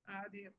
Audio.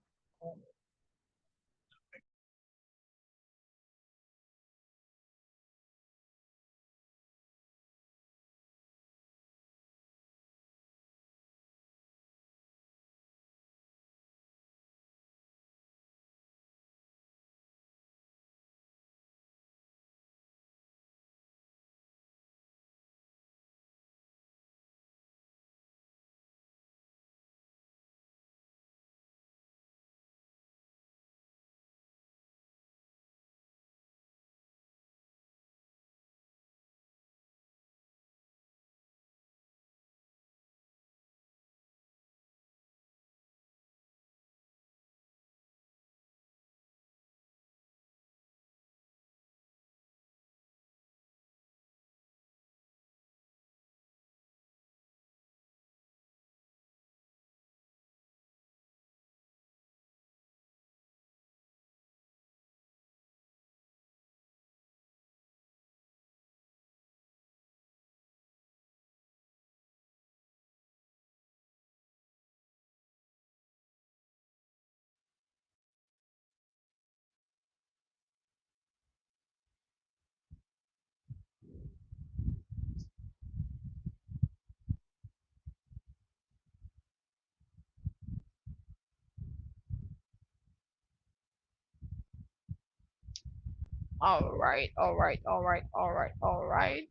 All right, all right, all right, all right, all right.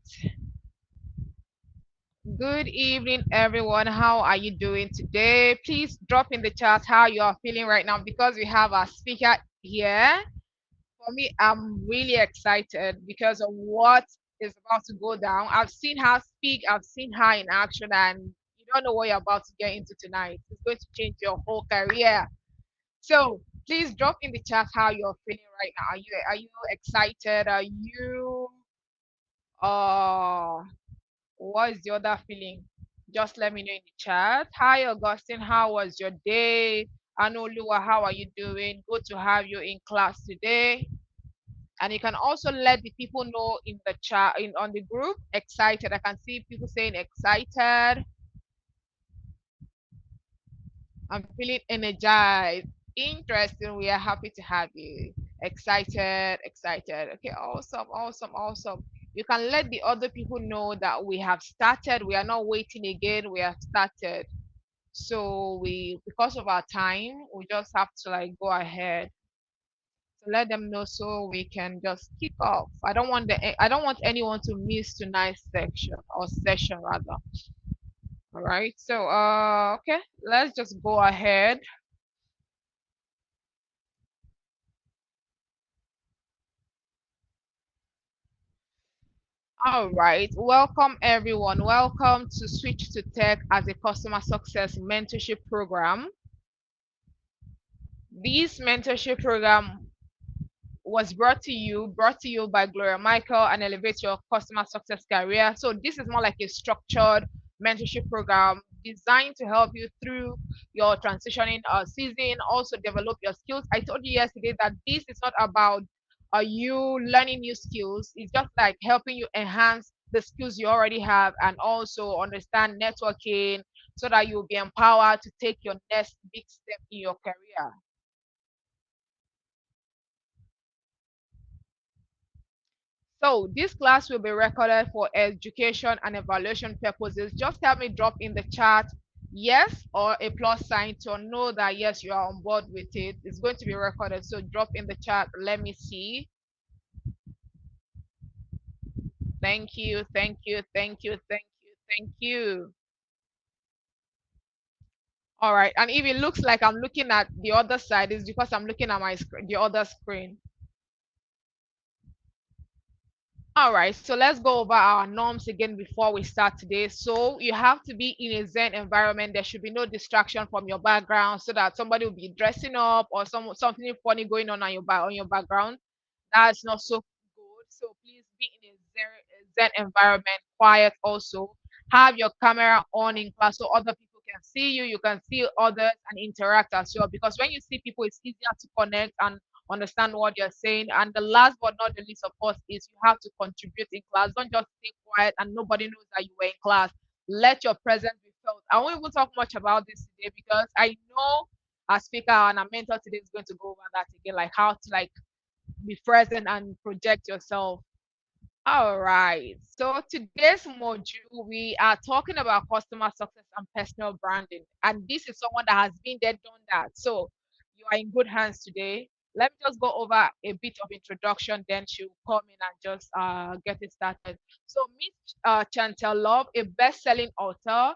Good evening, everyone. How are you doing today? Please drop in the chat how you are feeling right now because we have our speaker here. For me, I'm really excited because of what is about to go down. I've seen her speak, I've seen her in action, and you don't know what you're about to get into tonight. It's going to change your whole career. So please drop in the chat how you're feeling right now. Are you excited? Are you uh what is the other feeling? Just let me know in the chat. Hi Augustine, how was your day? Anoluwa, how are you doing? Good to have you in class today. And you can also let the people know in the chat in on the group. Excited. I can see people saying excited. I'm feeling energized. Interesting. We are happy to have you. Excited, excited. Okay, awesome, awesome, awesome. You can let the other people know that we have started. We are not waiting again. We have started. So because of our time, we just have to like go ahead to let them know so we can just kick off. I don't want anyone to miss tonight's section or session rather. All right. So okay, let's just go ahead. All right. Welcome, everyone. Welcome to Switch to Tech as a customer success mentorship program. This mentorship program was brought to you by Gloria Michael and Elevate Your Customer Success Career. So this is more like a structured mentorship program designed to help you through your transitioning season, also develop your skills. I told you yesterday that this is not about you learning new skills. It's just like helping you enhance the skills you already have and also understand networking so that you'll be empowered to take your next big step in your career. So this class will be recorded for education and evaluation purposes. Just help me drop in the chat yes or a plus sign to know that yes, you are on board with it. It's going to be recorded. So drop in the chat. Let me see. Thank you, thank you, thank you, thank you, thank you. All right. And if it looks like I'm looking at the other side, it's because I'm looking at my screen, the other screen. All right, so let's go over our norms again before we start today. So you have to be in a zen environment. There should be no distraction from your background so that somebody will be dressing up or something funny going on on your background. That's not so good. So please be in a zen environment, quiet also. Have your camera on in class so other people can see you. You can see others and interact as well. Because when you see people, it's easier to connect and understand what you're saying. And the last but not the least, of course, is you have to contribute in class. Don't just stay quiet and nobody knows that you were in class. Let your presence be felt. I won't even talk much about this today because I know our speaker and our mentor today is going to go over that again, like how to like be present and project yourself. All right. So today's module, we are talking about customer success and personal branding. And this is someone that has been there, done that. So you are in good hands today. Let me just go over a bit of introduction, then she'll come in and just get it started. So Miss Chantel Love, a best-selling author,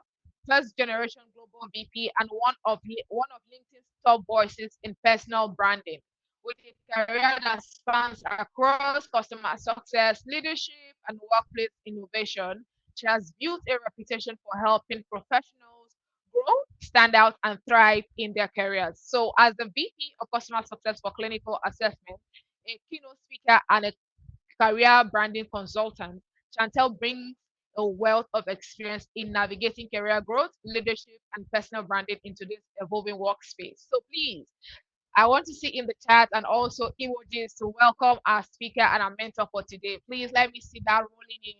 first generation global VP, and one of LinkedIn's top voices in personal branding with a career that spans across customer success, leadership, and workplace innovation. She has built a reputation for helping professionals grow, stand out, and thrive in their careers. So, as the VP of Customer Success for Clinical Assessment, a keynote speaker, and a career branding consultant, Chantel brings a wealth of experience in navigating career growth, leadership, and personal branding into this evolving workspace. So please, I want to see in the chat and also emojis to welcome our speaker and our mentor for today. Please let me see that rolling in.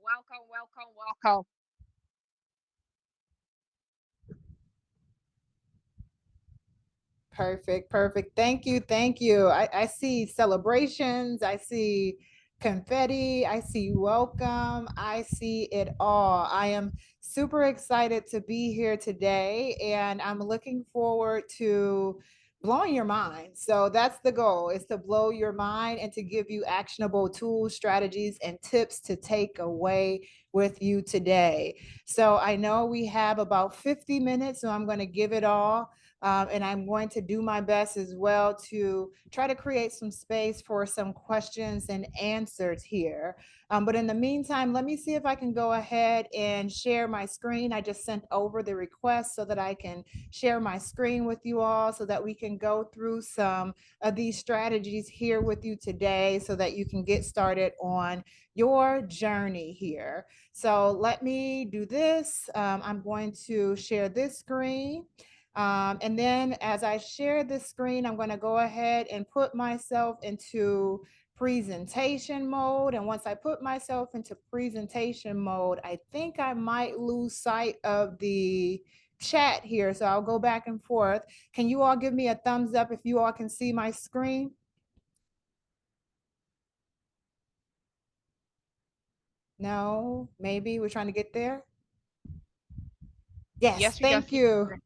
Welcome, welcome, welcome. Perfect, perfect. Thank you, thank you. I see celebrations, I see confetti, I see welcome, I see it all. I am super excited to be here today, and I'm looking forward to blowing your mind. So that's the goal, is to blow your mind and to give you actionable tools, strategies, and tips to take away with you today. So I know we have about 50 minutes, so I'm going to give it all. And I'm going to do my best as well to try to create some space for some questions and answers here. But in the meantime, let me see if I can go ahead and share my screen. I just sent over the request so that I can share my screen with you all so that we can go through some of these strategies here with you today so that you can get started on your journey here. So let me do this. I'm going to share this screen. And then as I share this screen, I'm going to go ahead and put myself into presentation mode. And once I put myself into presentation mode, I think I might lose sight of the chat here. So I'll go back and forth. Can you all give me a thumbs up if you all can see my screen? No, maybe we're trying to get there. Yes, Yes, we can thank see the you. screen.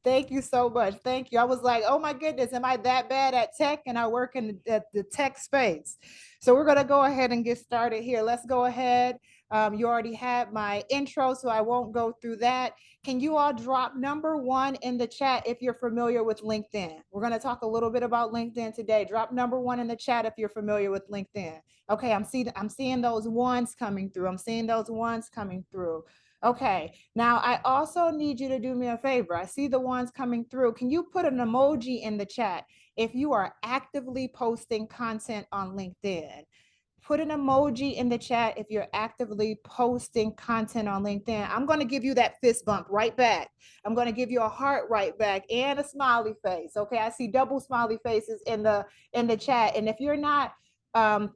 Thank you so much. Thank you. I was like, oh my goodness, am I that bad at tech? And I work in the tech space. So we're going to go ahead and get started here. Let's go ahead. You already had my intro, so I won't go through that. Can you all drop number one in the chat if you're familiar with LinkedIn? We're going to talk a little bit about LinkedIn today. Drop number one in the chat if you're familiar with LinkedIn. Okay, I'm seeing those ones coming through. I'm seeing those ones coming through. Okay, now I also need you to do me a favor. I see the ones coming through. Can you put an emoji in the chat if you are actively posting content on LinkedIn? Put an emoji in the chat if you're actively posting content on LinkedIn. I'm going to give you that fist bump right back. I'm going to give you a heart right back and a smiley face. Okay, I see double smiley faces in the chat. And if you're not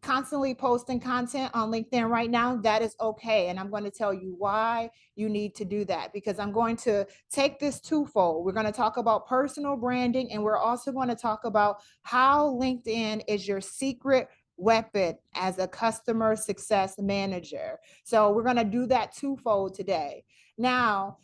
constantly posting content on LinkedIn right now, that is okay. And I'm going to tell you why you need to do that, because I'm going to take this twofold. We're going to talk about personal branding, and we're also going to talk about how LinkedIn is your secret weapon as a customer success manager. So we're going to do that twofold today. Now,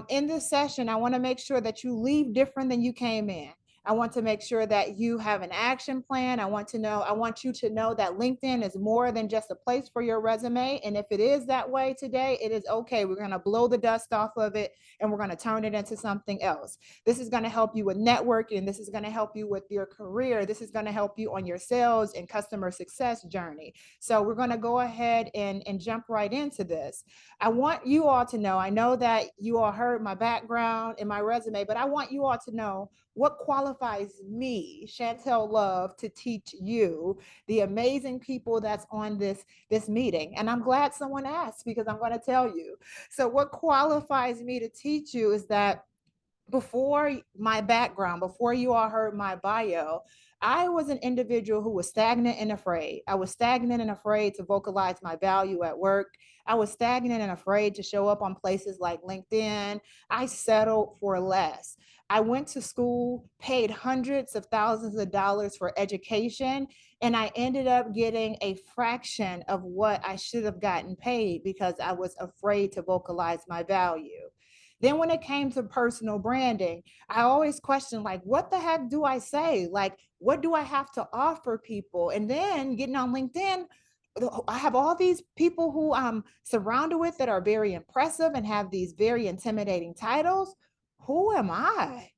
in this session, I want to make sure that you leave different than you came in. I want to make sure that you have an action plan. I want you to know that LinkedIn is more than just a place for your resume. And if it is that way today, it is okay. We're going to blow the dust off of it and we're going to turn it into something else. This is going to help you with networking. This is going to help you with your career. This is going to help you on your sales and customer success journey. So we're going to go ahead and jump right into this. I want you all to know, I know that you all heard my background and my resume, but I want you all to know what qualifies me, Chantel Love, to teach you, the amazing people that's on this meeting. And I'm glad someone asked, because I'm going to tell you. So what qualifies me to teach you is that before my background, before you all heard my bio, I was an individual who was stagnant and afraid. I was stagnant and afraid to vocalize my value at work. I was stagnant and afraid to show up on places like LinkedIn. I settled for less. I went to school, paid hundreds of thousands of dollars for education, and I ended up getting a fraction of what I should have gotten paid because I was afraid to vocalize my value. Then when it came to personal branding, I always question, like, what the heck do I say? Like, what do I have to offer people? And then getting on LinkedIn, I have all these people who I'm surrounded with that are very impressive and have these very intimidating titles. Who am I?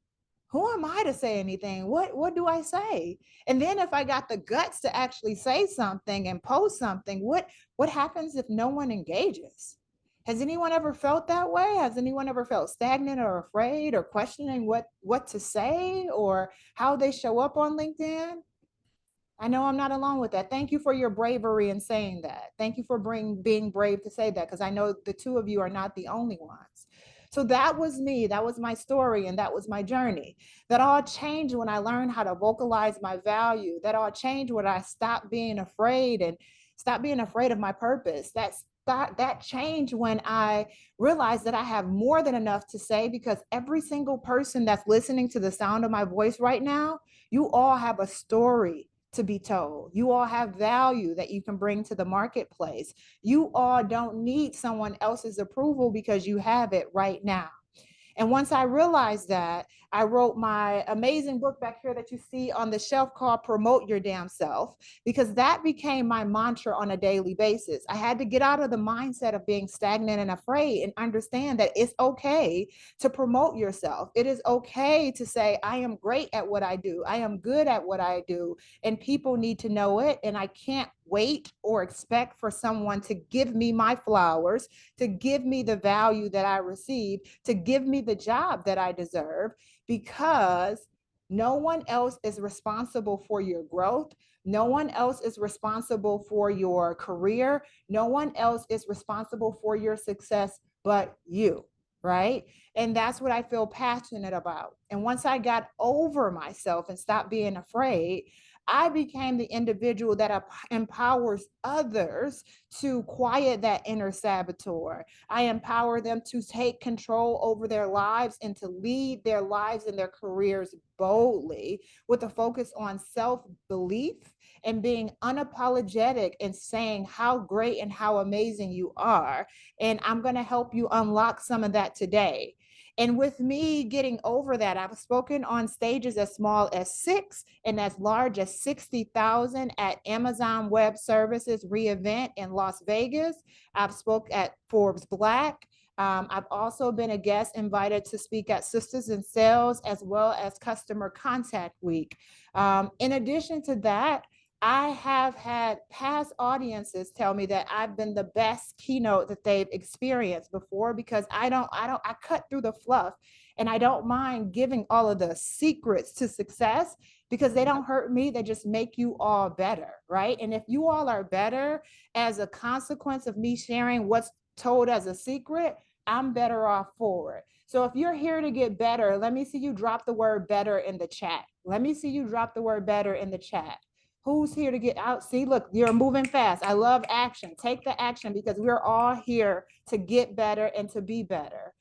Who am I to say anything? What do I say? And then if I got the guts to actually say something and post something, what happens if no one engages? Has anyone ever felt that way? Has anyone ever felt stagnant or afraid or questioning what to say or how they show up on LinkedIn? I know I'm not alone with that. Thank you for your bravery in saying that. Thank you for being brave to say that, because I know the two of you are not the only ones. So that was me. That was my story, and that was my journey. That all changed when I learned how to vocalize my value. That all changed when I stopped being afraid and stopped being afraid of my purpose. That changed when I realized that I have more than enough to say, because every single person that's listening to the sound of my voice right now, you all have a story to be told. You all have value that you can bring to the marketplace. You all don't need someone else's approval because you have it right now. And once I realized that, I wrote my amazing book back here that you see on the shelf called Promote Your Damn Self, because that became my mantra on a daily basis. I had to get out of the mindset of being stagnant and afraid and understand that it's okay to promote yourself. It is okay to say, I am great at what I do. I am good at what I do, and people need to know it. And I can't wait or expect for someone to give me my flowers, to give me the value that I receive, to give me the job that I deserve, because no one else is responsible for your growth. No one else is responsible for your career. No one else is responsible for your success but you, right? And that's what I feel passionate about. And once I got over myself and stopped being afraid, I became the individual that empowers others to quiet that inner saboteur. I empower them to take control over their lives and to lead their lives and their careers boldly, with a focus on self belief and being unapologetic and saying how great and how amazing you are. And I'm going to help you unlock some of that today. And with me getting over that, I've spoken on stages as small as 6 and as large as 60,000 at Amazon Web Services re:Event in Las Vegas. I've spoke at Forbes Black. I've also been a guest invited to speak at Sisters in Sales, as well as Customer Contact Week. In addition to that, I have had past audiences tell me that I've been the best keynote that they've experienced before, because I cut through the fluff, and I don't mind giving all of the secrets to success, because they don't hurt me. They just make you all better, right? And if you all are better as a consequence of me sharing what's told as a secret, I'm better off for it. So if you're here to get better, let me see you drop the word better in the chat. Let me see you drop the word better in the chat. Who's here to get out? See, look, you're moving fast. I love action. Take the action, because we're all here to get better and to be better.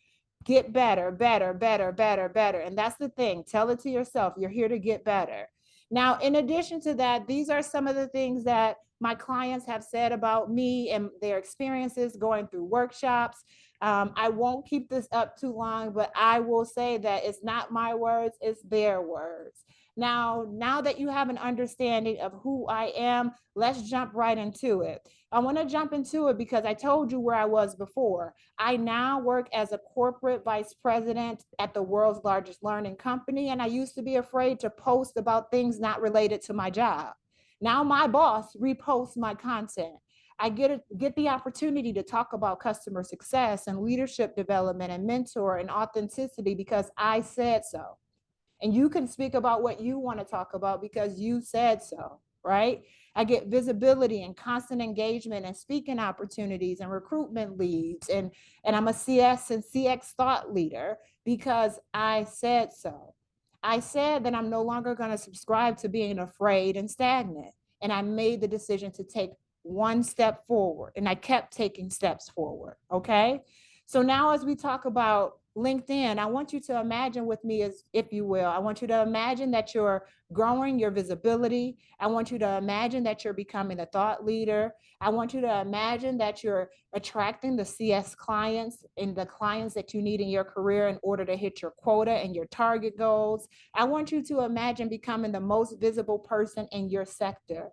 Get better, better, better, better, better. And that's the thing. Tell it to yourself. You're here to get better. Now, in addition to that, these are some of the things that my clients have said about me and their experiences going through workshops. I won't keep this up too long, but I will say that it's not my words, it's their words. Now that you have an understanding of who I am, let's jump right into it. I want to jump into it because I told you where I was before. I now work as a corporate vice president at the world's largest learning company, and I used to be afraid to post about things not related to my job. Now my boss reposts my content. I get the opportunity to talk about customer success and leadership development and mentor and authenticity because I said so. And you can speak about what you want to talk about because you said so, right? I get visibility and constant engagement and speaking opportunities and recruitment leads. And I'm a CS and CX thought leader because I said so. I said that I'm no longer going to subscribe to being afraid and stagnant. And I made the decision to take one step forward, and I kept taking steps forward. Okay. So now, as we talk about LinkedIn, I want you to imagine with me, as if you will, I want you to imagine that you're growing your visibility. I want you to imagine that you're becoming a thought leader. I want you to imagine that you're attracting the CS clients and the clients that you need in your career in order to hit your quota and your target goals. I want you to imagine becoming the most visible person in your sector.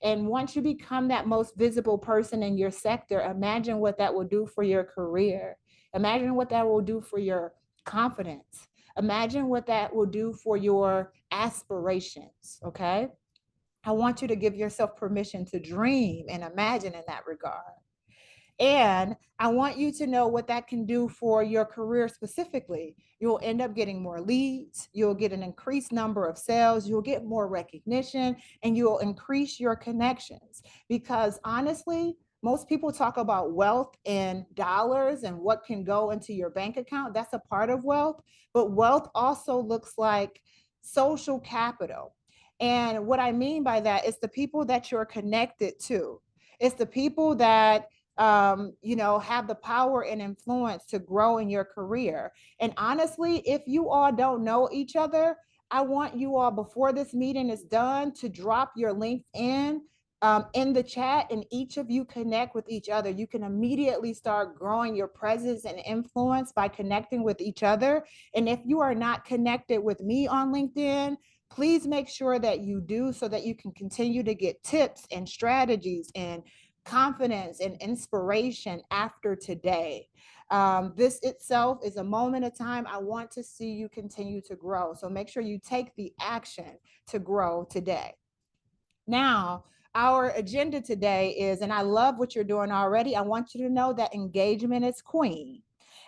And once you become that most visible person in your sector, imagine what that will do for your career. Imagine what that will do for your confidence. Imagine what that will do for your aspirations. Okay. I want you to give yourself permission to dream and imagine in that regard. And I want you to know what that can do for your career specifically. You'll end up getting more leads, you'll get an increased number of sales, you'll get more recognition, and you'll increase your connections. Because honestly, most people talk about wealth in dollars and what can go into your bank account. That's a part of wealth, but wealth also looks like social capital. And what I mean by that is the people that you're connected to. It's the people that have the power and influence to grow in your career. And honestly, if you all don't know each other, I want you all, before this meeting is done, to drop your LinkedIn in the chat, and each of you connect with each other. You can immediately start growing your presence and influence by connecting with each other. And if you are not connected with me on LinkedIn, please make sure that you do, so that you can continue to get tips and strategies and confidence and inspiration after today. This itself is a moment of time. I want to see you continue to grow. So make sure you take the action to grow today. Now, our agenda today is, and I love what you're doing already. I want you to know that engagement is queen.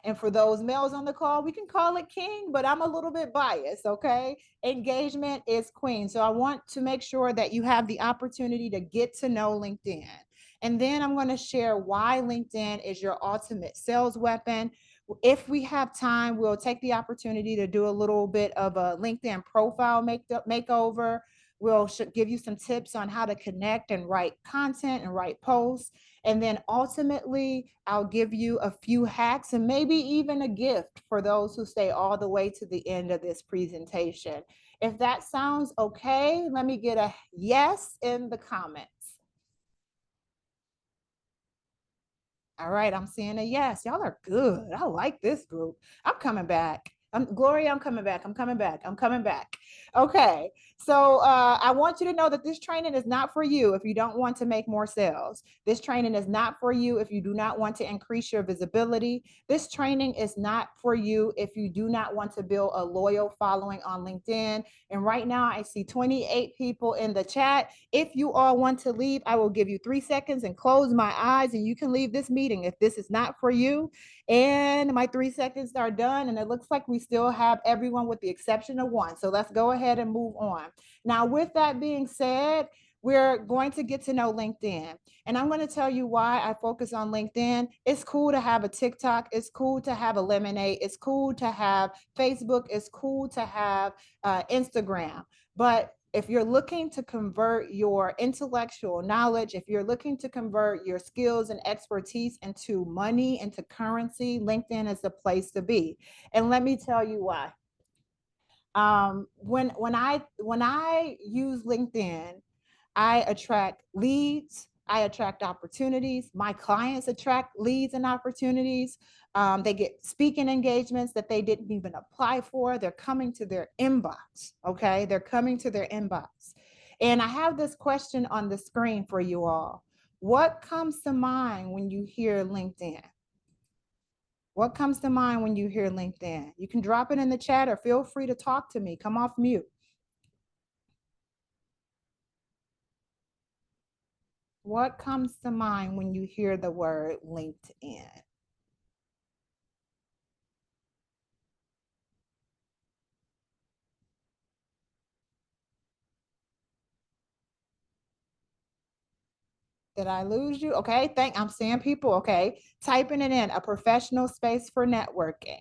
And for those males on the call, we can call it king, but I'm a little bit biased, okay? Engagement is queen. So I want to make sure that you have the opportunity to get to know LinkedIn. And then I'm going to share why LinkedIn is your ultimate sales weapon. If we have time, we'll take the opportunity to do a little bit of a LinkedIn profile makeover. We'll give you some tips on how to connect and write content and write posts. And then ultimately, I'll give you a few hacks and maybe even a gift for those who stay all the way to the end of this presentation. If that sounds okay, let me get a yes in the comments. All right, I'm seeing a yes. Y'all are good. I like this group. I'm coming back. Gloria, I'm coming back. I'm coming back. I'm coming back. Okay. So I want you to know that this training is not for you if you don't want to make more sales. This training is not for you if you do not want to increase your visibility. This training is not for you if you do not want to build a loyal following on LinkedIn. And right now I see 28 people in the chat. If you all want to leave, I will give you 3 seconds and close my eyes, and you can leave this meeting if this is not for you. And my 3 seconds are done, and it looks like we still have everyone with the exception of one. So let's go ahead and move on. Now, with that being said, we're going to get to know LinkedIn. And I'm going to tell you why I focus on LinkedIn. It's cool to have a TikTok. It's cool to have a Lemonade. It's cool to have Facebook. It's cool to have Instagram. But if you're looking to convert your intellectual knowledge, if you're looking to convert your skills and expertise into money, into currency, LinkedIn is the place to be. And let me tell you why. When I use LinkedIn, I attract leads, I attract opportunities. My clients attract leads and opportunities. They get speaking engagements that they didn't even apply for. They're coming to their inbox. Okay, they're coming to their inbox. And I have this question on the screen for you all. What comes to mind when you hear LinkedIn? What comes to mind when you hear LinkedIn? You can drop it in the chat or feel free to talk to me. Come off mute. What comes to mind when you hear the word LinkedIn? Did I lose you? Okay, I'm seeing people, okay, typing it in, a professional space for networking.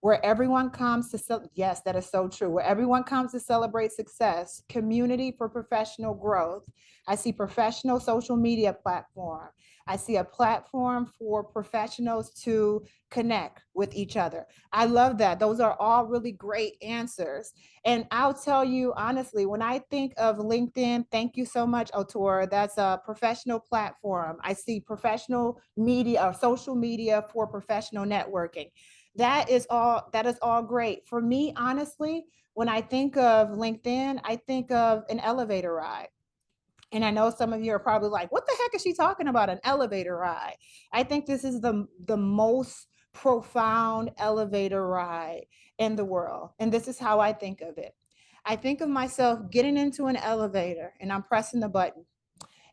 where everyone comes to, yes, that is so true, where everyone comes to celebrate success, community for professional growth. I see professional social media platform. I see a platform for professionals to connect with each other. I love that. Those are all really great answers. And I'll tell you honestly, when I think of LinkedIn, thank you so much, Otora. That's a professional platform. I see professional media or social media for professional networking. That is all great. For me, honestly, when I think of LinkedIn, I think of an elevator ride. And I know some of you are probably like, what the heck is she talking about? An elevator ride. I think this is the most profound elevator ride in the world. And this is how I think of it. I think of myself getting into an elevator and I'm pressing the button.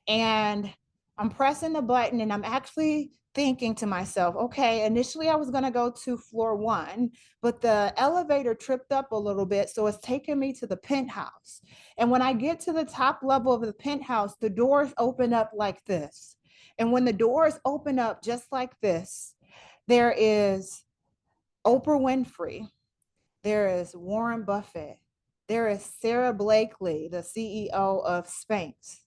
And I'm pressing the button and I'm actually thinking to myself, okay, initially I was going to go to floor 1, but the elevator tripped up a little bit. So it's taking me to the penthouse. And when I get to the top level of the penthouse, the doors open up like this. And when the doors open up just like this, there is Oprah Winfrey, there is Warren Buffett, there is Sarah Blakely, the CEO of Spanx.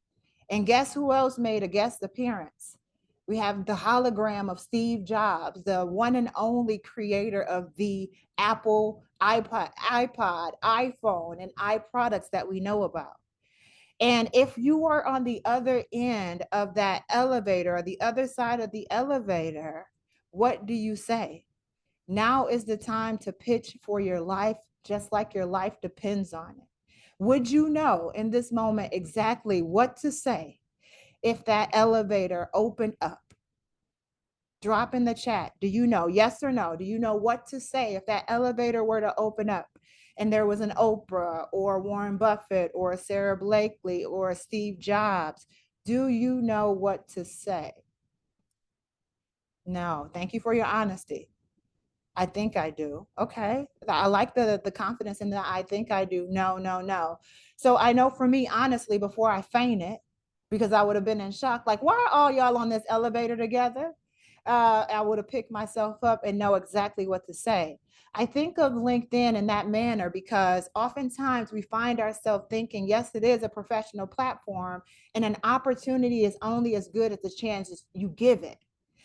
And guess who else made a guest appearance? We have the hologram of Steve Jobs, the one and only creator of the Apple iPod, iPhone, and iProducts that we know about. And if you are on the other end of that elevator or the other side of the elevator, what do you say? Now is the time to pitch for your life, just like your life depends on it. Would you know in this moment exactly what to say if that elevator opened up? Drop in the chat. Do you know? Yes or no? Do you know what to say if that elevator were to open up and there was an Oprah or Warren Buffett or Sarah Blakely or Steve Jobs? Do you know what to say? No. Thank you for your honesty. I think I do. Okay. I like the confidence in that. I think I do. No, no, no. So I know for me, honestly, before I fainted, because I would have been in shock, like, why are all y'all on this elevator together? I would have picked myself up and know exactly what to say. I think of LinkedIn in that manner because oftentimes we find ourselves thinking, yes, it is a professional platform, and an opportunity is only as good as the chances you give it.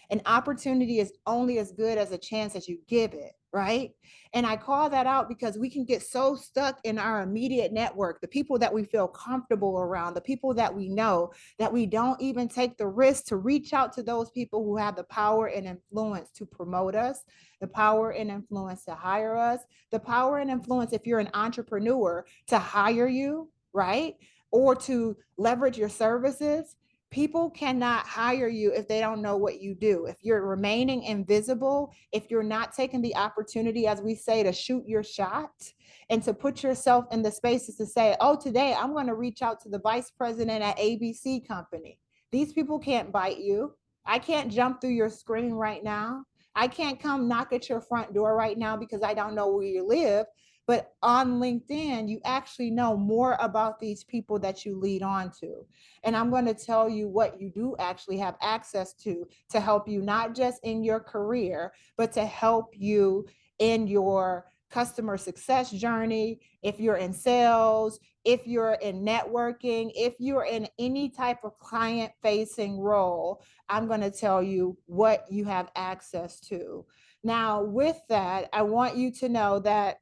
An opportunity is only as good as a chance that you give it, right? And I call that out because we can get so stuck in our immediate network, the people that we feel comfortable around, the people that we know, that we don't even take the risk to reach out to those people who have the power and influence to promote us, the power and influence to hire us, the power and influence, if you're an entrepreneur, to hire you, right? Or to leverage your services. People cannot hire you if they don't know what you do. If you're remaining invisible, if you're not taking the opportunity, as we say, to shoot your shot and to put yourself in the spaces to say, oh, today I'm going to reach out to the vice president at ABC company. These people can't bite you. I can't jump through your screen right now. I can't come knock at your front door right now because I don't know where you live. But on LinkedIn, you actually know more about these people that you lead on to. And I'm going to tell you what you do actually have access to help you, not just in your career, but to help you in your customer success journey. If you're in sales, if you're in networking, if you're in any type of client facing role, I'm going to tell you what you have access to. Now, with that, I want you to know that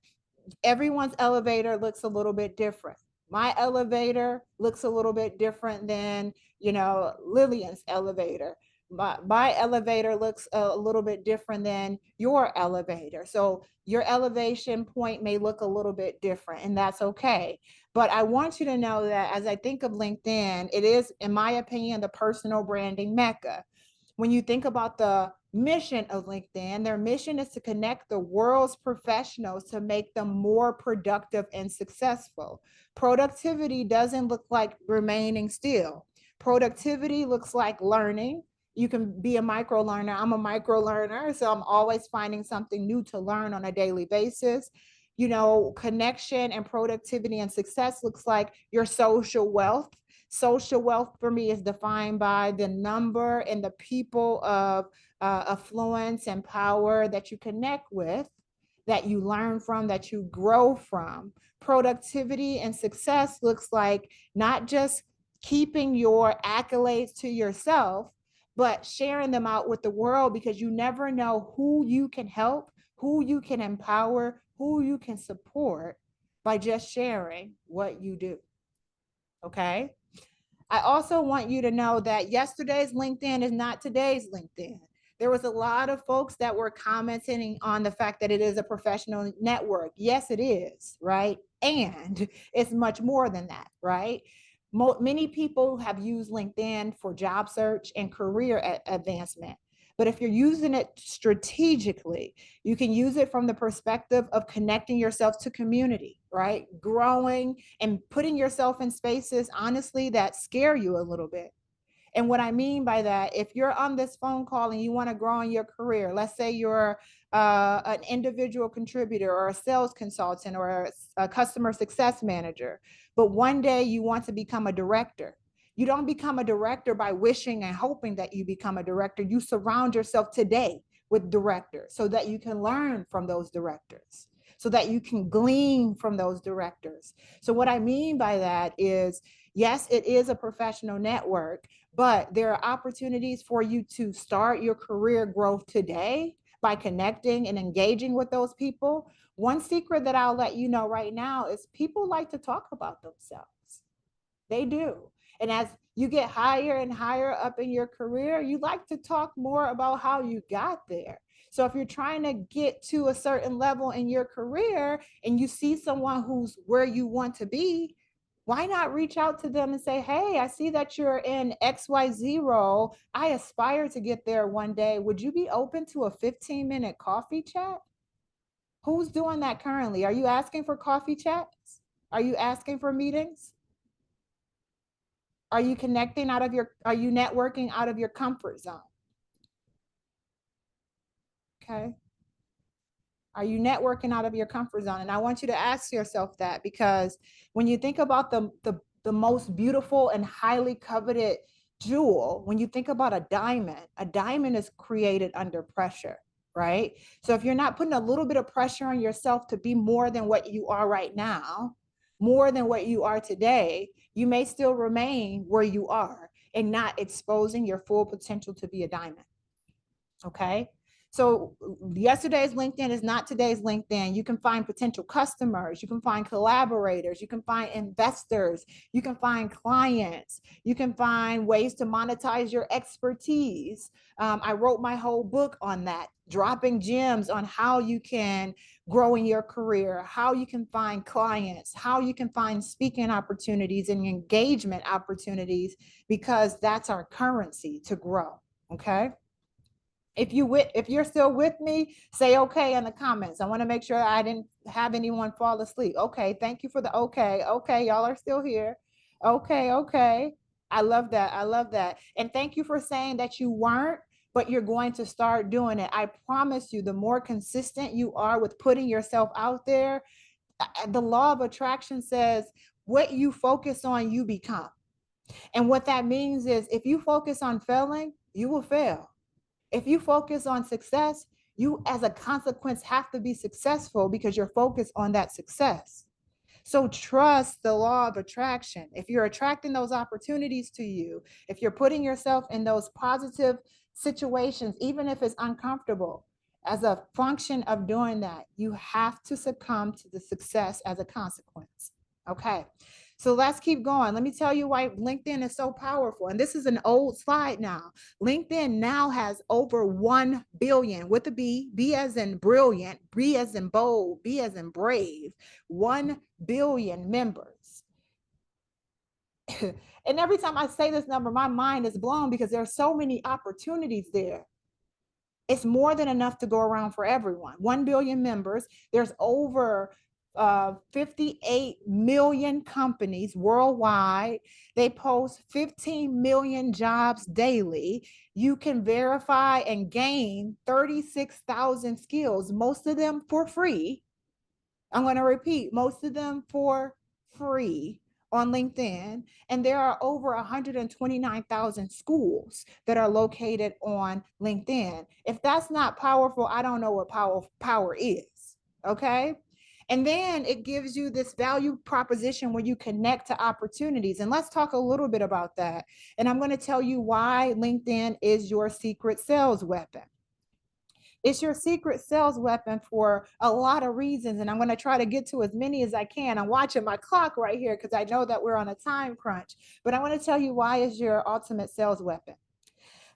everyone's elevator looks a little bit different. My elevator looks a little bit different than, Lillian's elevator. My elevator looks a little bit different than your elevator. So your elevation point may look a little bit different, and that's okay. But I want you to know that as I think of LinkedIn, it is, in my opinion, the personal branding mecca. When you think about the mission of LinkedIn, their mission is to connect the world's professionals to make them more productive and successful. Productivity doesn't look like remaining still. Productivity looks like learning. You can be a micro learner. I'm a micro learner, so I'm always finding something new to learn on a daily basis. Connection and productivity and success looks like your social wealth. Social wealth for me is defined by the number and the people of affluence and power that you connect with that you learn from, that you grow from. Productivity and success looks like not just keeping your accolades to yourself, but sharing them out with the world, because you never know who you can help, who you can empower, who you can support by just sharing what you do. Okay. I also want you to know that yesterday's LinkedIn is not today's LinkedIn. There was a lot of folks that were commenting on the fact that it is a professional network. Yes, it is, right? And it's much more than that, right? Many people have used LinkedIn for job search and career advancement. But if you're using it strategically, you can use it from the perspective of connecting yourself to community, right? Growing and putting yourself in spaces, honestly, that scare you a little bit. And what I mean by that, if you're on this phone call and you want to grow in your career, let's say you're an individual contributor or a sales consultant or a customer success manager, but one day you want to become a director. You don't become a director by wishing and hoping that you become a director. You surround yourself today with directors so that you can learn from those directors, so that you can glean from those directors. So what I mean by that is, yes, it is a professional network, but there are opportunities for you to start your career growth today by connecting and engaging with those people. One secret that I'll let you know right now is people like to talk about themselves. They do. And as you get higher and higher up in your career, you like to talk more about how you got there. So if you're trying to get to a certain level in your career and you see someone who's where you want to be, why not reach out to them and say, hey, I see that you're in XYZ role. I aspire to get there one day. Would you be open to a 15-minute coffee chat? Who's doing that currently? Are you asking for coffee chats? Are you asking for meetings? Are you connecting out of your, are you networking out of your comfort zone? Okay. Are you networking out of your comfort zone? And I want you to ask yourself that, because when you think about the most beautiful and highly coveted jewel, when you think about a diamond is created under pressure, right? So if you're not putting a little bit of pressure on yourself to be more than what you are right now, more than what you are today, you may still remain where you are and not exposing your full potential to be a diamond. Okay. So yesterday's LinkedIn is not today's LinkedIn. You can find potential customers, you can find collaborators, you can find investors, you can find clients, you can find ways to monetize your expertise. I wrote my whole book on that, dropping gems on how you can grow in your career, how you can find clients, how you can find speaking opportunities and engagement opportunities, because that's our currency to grow. Okay. If you're still with me, say okay in the comments. I want to make sure I didn't have anyone fall asleep. Okay, thank you for the okay. Okay, y'all are still here. Okay, okay. I love that. I love that. And thank you for saying that you weren't, but you're going to start doing it. I promise you, the more consistent you are with putting yourself out there, the law of attraction says what you focus on, you become. And what that means is if you focus on failing, you will fail. If you focus on success, you as a consequence have to be successful because you're focused on that success. So trust the law of attraction. If you're attracting those opportunities to you, if you're putting yourself in those positive situations, even if it's uncomfortable, as a function of doing that, you have to succumb to the success as a consequence. Okay. So let's keep going. Let me tell you why LinkedIn is so powerful. And this is an old slide now. LinkedIn now has over 1 billion with a B, B as in brilliant, B as in bold, B as in brave, 1 billion members. And every time I say this number, my mind is blown because there are so many opportunities there. It's more than enough to go around for everyone. 1 billion members. There's over 58 million companies worldwide. They post 15 million jobs daily. You can verify and gain 36,000 skills, most of them for free. I'm going to repeat, most of them for free on LinkedIn. And there are over 129,000 schools that are located on LinkedIn. If that's not powerful, I don't know what power is. Okay. And then it gives you this value proposition where you connect to opportunities. And let's talk a little bit about that. And I'm going to tell you why LinkedIn is your secret sales weapon. It's your secret sales weapon for a lot of reasons. And I'm going to try to get to as many as I can. I'm watching my clock right here because I know that we're on a time crunch. But I want to tell you why it's your ultimate sales weapon.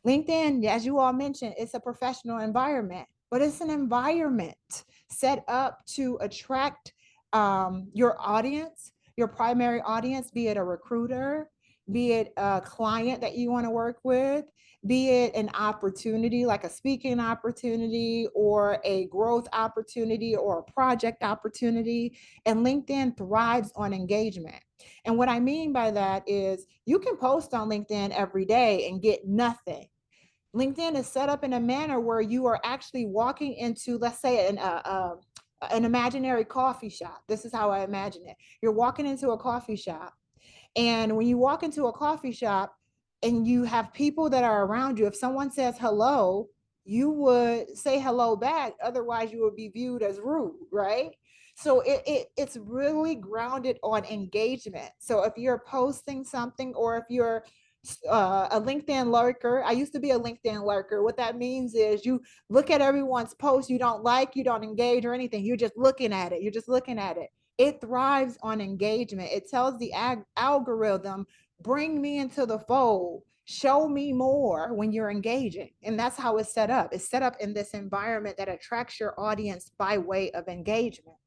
LinkedIn, as you all mentioned, it's a professional environment, but it's an environment set up to attract your audience, your primary audience, be it a recruiter, be it a client that you want to work with, be it an opportunity like a speaking opportunity or a growth opportunity or a project opportunity. And LinkedIn thrives on engagement. And what I mean by that is you can post on LinkedIn every day and get nothing. LinkedIn is set up in a manner where you are actually walking into, let's say, an imaginary coffee shop. This is how I imagine it. You're walking into a coffee shop, and when you walk into a coffee shop and you have people that are around you, if someone says hello, you would say hello back. Otherwise, you would be viewed as rude, right? So it's really grounded on engagement. So if you're posting something or if you're a LinkedIn lurker, I used to be a LinkedIn lurker. What that means is you look at everyone's post, you don't like, you don't engage or anything. You're just looking at it. You're just looking at it. It thrives on engagement. It tells the algorithm, bring me into the fold, show me more when you're engaging. And that's how it's set up. It's set up in this environment that attracts your audience by way of engagement.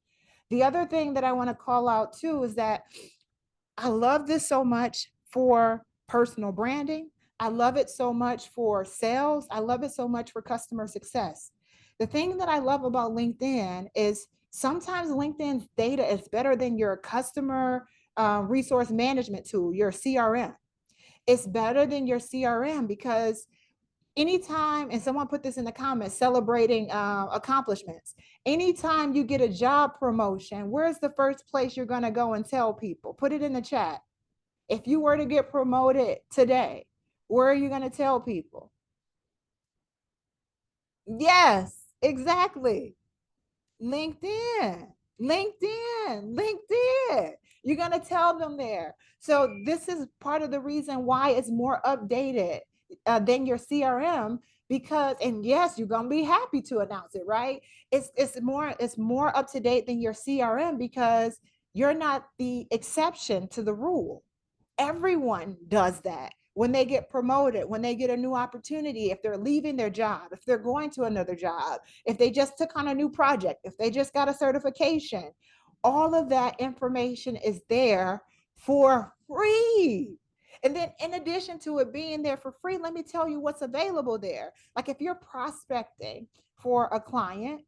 The other thing that I want to call out too is that I love this so much for personal branding. I love it so much for sales. I love it so much for customer success. The thing that I love about LinkedIn is sometimes LinkedIn's data is better than your customer resource management tool, your CRM. It's better than your CRM because anytime, and someone put this in the comments, celebrating accomplishments. Anytime you get a job promotion, where's the first place you're going to go and tell people? Put it in the chat. If you were to get promoted today, where are you going to tell people? Yes, exactly. LinkedIn, LinkedIn. You're going to tell them there. So this is part of the reason why it's more updated than your CRM because, and yes, you're going to be happy to announce it, right? It's more up to date than your CRM because you're not the exception to the rule. Everyone does that when they get promoted, when they get a new opportunity, if they're leaving their job, if they're going to another job, if they just took on a new project, if they just got a certification. All of that information is there for free. And then in addition to it being there for free, let me tell you what's available there. Like if you're prospecting for a client,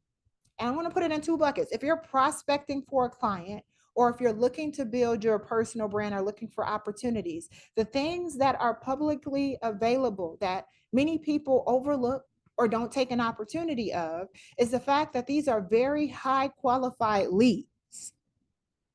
and I want to put it in two buckets. If you're prospecting for a client, or if you're looking to build your personal brand or looking for opportunities, the things that are publicly available that many people overlook or don't take an opportunity of is the fact that these are very high qualified leads.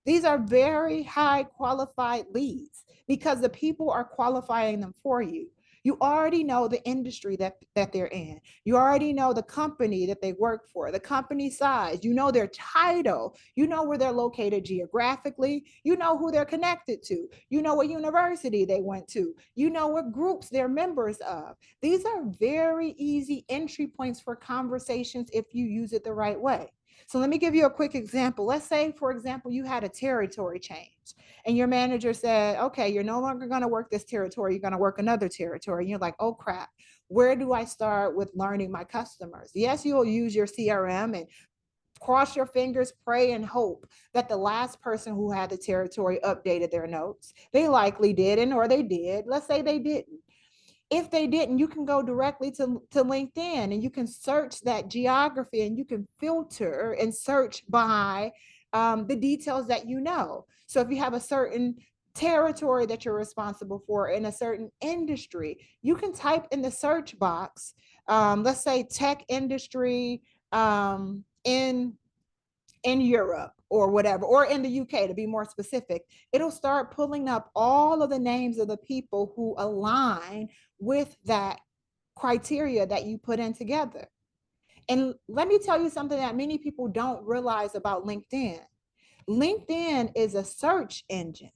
These are very high qualified leads because the people are qualifying them for you. You already know the industry that they're in. You already know the company that they work for, the company size. You know their title. You know where they're located geographically. You know who they're connected to. You know what university they went to. You know what groups they're members of. These are very easy entry points for conversations if you use it the right way. So let me give you a quick example. Let's say, for example, you had a territory change and your manager said, okay, you're no longer going to work this territory. You're going to work another territory. And you're like, oh crap, where do I start with learning my customers? Yes, you'll use your CRM and cross your fingers, pray and hope that the last person who had the territory updated their notes. They likely didn't, or they did. Let's say they didn't. If they didn't, you can go directly to LinkedIn and you can search that geography and you can filter and search by the details that you know. So if you have a certain territory that you're responsible for in a certain industry, you can type in the search box, let's say tech industry in Europe or whatever, or in the UK to be more specific. It'll start pulling up all of the names of the people who align with that criteria that you put in together. And let me tell you something that many people don't realize about LinkedIn. LinkedIn is a search engine,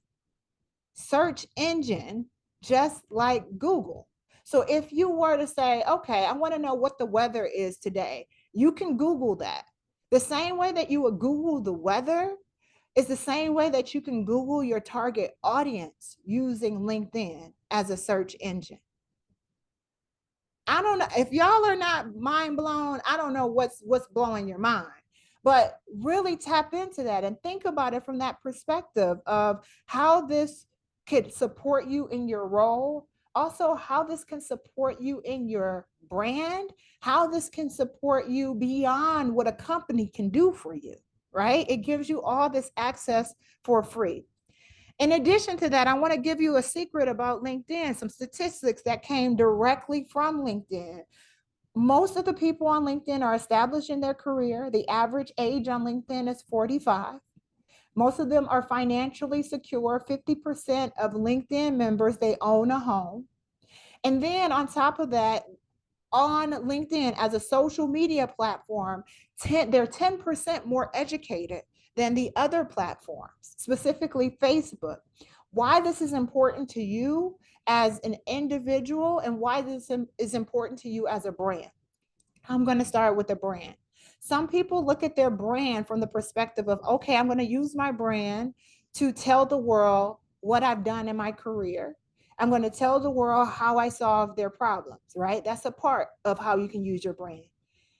just like Google. So if you were to say, okay, I want to know what the weather is today, you can Google that. The same way that you would Google the weather is the same way that you can Google your target audience using LinkedIn as a search engine. I don't know if y'all are not mind blown. I don't know what's blowing your mind, but really tap into that and think about it from that perspective of how this could support you in your role. Also, how this can support you in your brand, how this can support you beyond what a company can do for you, right? It gives you all this access for free. In addition to that, I want to give you a secret about LinkedIn, some statistics that came directly from LinkedIn. Most of the people on LinkedIn are established in their career. The average age on LinkedIn is 45. Most of them are financially secure. 50% of LinkedIn members, they own a home. And then on top of that, on LinkedIn as a social media platform, they're 10% more educated than the other platforms, specifically Facebook. Why this is important to you as an individual and why this is important to you as a brand. I'm going to start with the brand. Some people look at their brand from the perspective of, okay, I'm going to use my brand to tell the world what I've done in my career. I'm going to tell the world how I solve their problems, right? That's a part of how you can use your brand.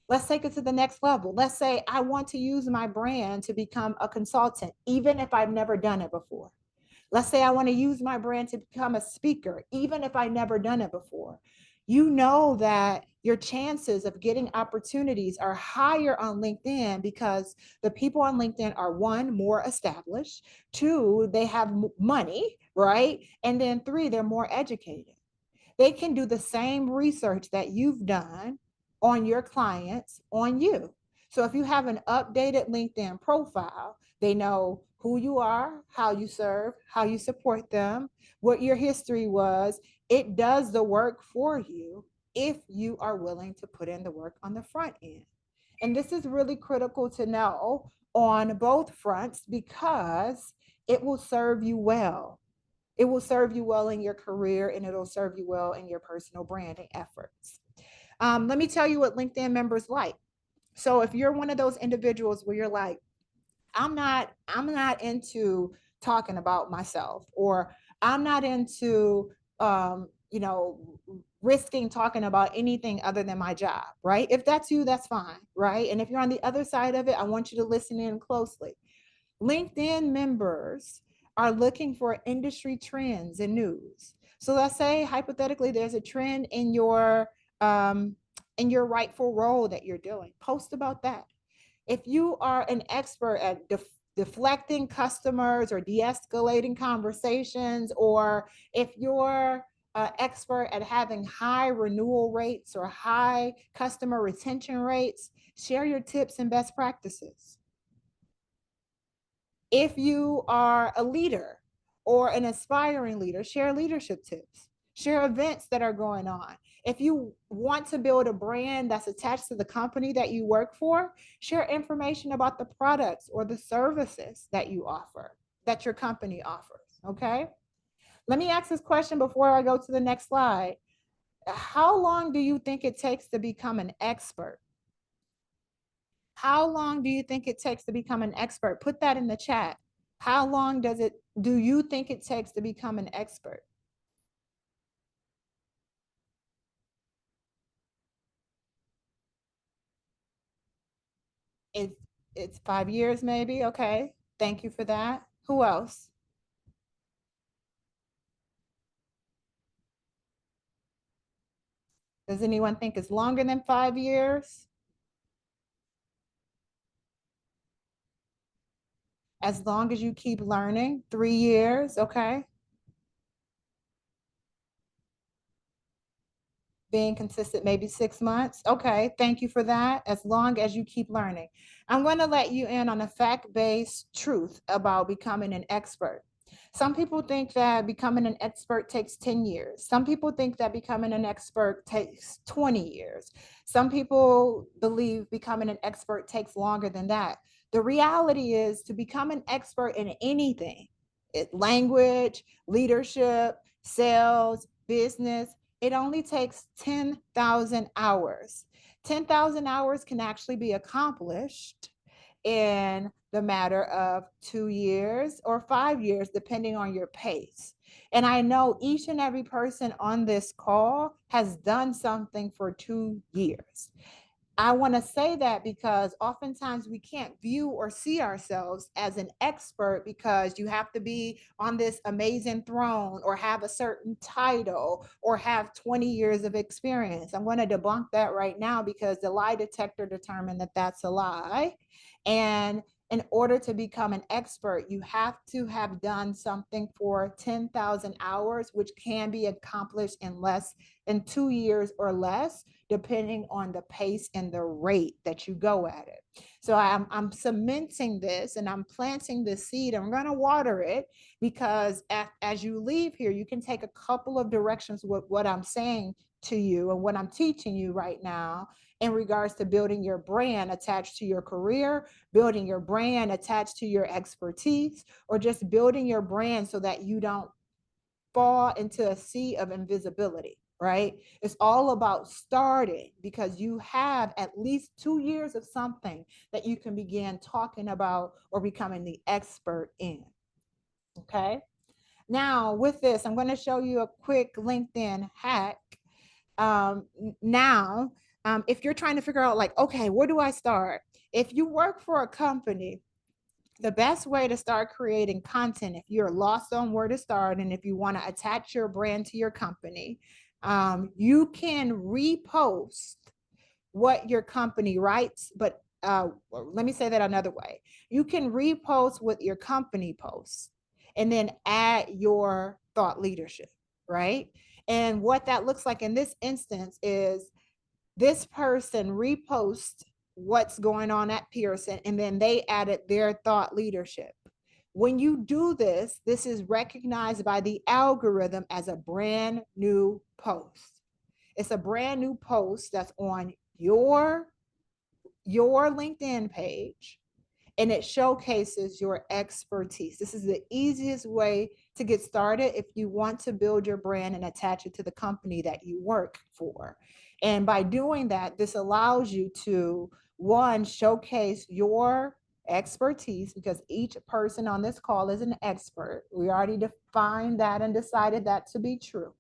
Let's take it to the next level. Let's say I want to use my brand to become a consultant, even if I've never done it before. Let's say I want to use my brand to become a speaker, even if I've never done it before. You know that your chances of getting opportunities are higher on LinkedIn because the people on LinkedIn are, one, more established, two, they have money, right? And then three, they're more educated. They can do the same research that you've done on your clients on you. So if you have an updated LinkedIn profile, they know who you are, how you serve, how you support them, what your history was. It does the work for you if you are willing to put in the work on the front end. And this is really critical to know on both fronts because it will serve you well. It will serve you well in your career and it'll serve you well in your personal branding efforts. Let me tell you what LinkedIn members like. So if you're one of those individuals where you're like, I'm not into talking about myself, or I'm not into risking talking about anything other than my job, right? If that's you, that's fine, right? And if you're on the other side of it, I want you to listen in closely. LinkedIn members are looking for industry trends and news. So let's say hypothetically there's a trend um, in your rightful role that you're doing. Post about that. If you are an expert at deflecting customers or de-escalating conversations, or if you're an expert at having high renewal rates or high customer retention rates, share your tips and best practices. If you are a leader or an aspiring leader, share leadership tips, share events that are going on. If you want to build a brand that's attached to the company that you work for, share information about the products or the services that you offer, that your company offers. Okay. Let me ask this question before I go to the next slide. How long do you think it takes to become an expert? How long do you think it takes to become an expert? Put that in the chat. How long do you think it takes to become an expert? It's it's 5 years maybe. Okay. Thank you for that. Who else? Does anyone think it's longer than 5 years? As long as you keep learning, 3 years, okay. Being consistent, maybe 6 months. Okay, thank you for that. As long as you keep learning. I'm going to let you in on a fact-based truth about becoming an expert. Some people think that becoming an expert takes 10 years. Some people think that becoming an expert takes 20 years. Some people believe becoming an expert takes longer than that. The reality is to become an expert in anything, language, leadership, sales, business, it only takes 10,000 hours. 10,000 hours can actually be accomplished in the matter of 2 years or 5 years, depending on your pace. And I know each and every person on this call has done something for 2 years. I want to say that because oftentimes we can't view or see ourselves as an expert because you have to be on this amazing throne or have a certain title or have 20 years of experience. I'm going to debunk that right now because the lie detector determined that that's a lie. And in order to become an expert, you have to have done something for 10,000 hours, which can be accomplished in 2 years or less, depending on the pace and the rate that you go at it. So I'm cementing this and I'm planting the seed. I'm going to water it because as you leave here, you can take a couple of directions with what I'm saying to you and what I'm teaching you right now in regards to building your brand attached to your career, building your brand attached to your expertise, or just building your brand so that you don't fall into a sea of invisibility, right? It's all about starting because you have at least 2 years of something that you can begin talking about or becoming the expert in. Okay. Now, with this, I'm going to show you a quick LinkedIn hack. Now, if you're trying to figure out, like, okay, where do I start? If you work for a company, the best way to start creating content, if you're lost on where to start and if you want to attach your brand to your company, you can repost what your company writes, but let me say that another way. You can repost what your company posts and then add your thought leadership, right? And what that looks like in this instance is this person reposts what's going on at Pearson and then they added their thought leadership. When you do this, this is recognized by the algorithm as a brand new post. It's a brand new post that's on your LinkedIn page and it showcases your expertise. This is the easiest way to get started if you want to build your brand and attach it to the company that you work for. And by doing that, this allows you to, one, showcase your expertise because each person on this call is an expert. We already defined that and decided that to be true,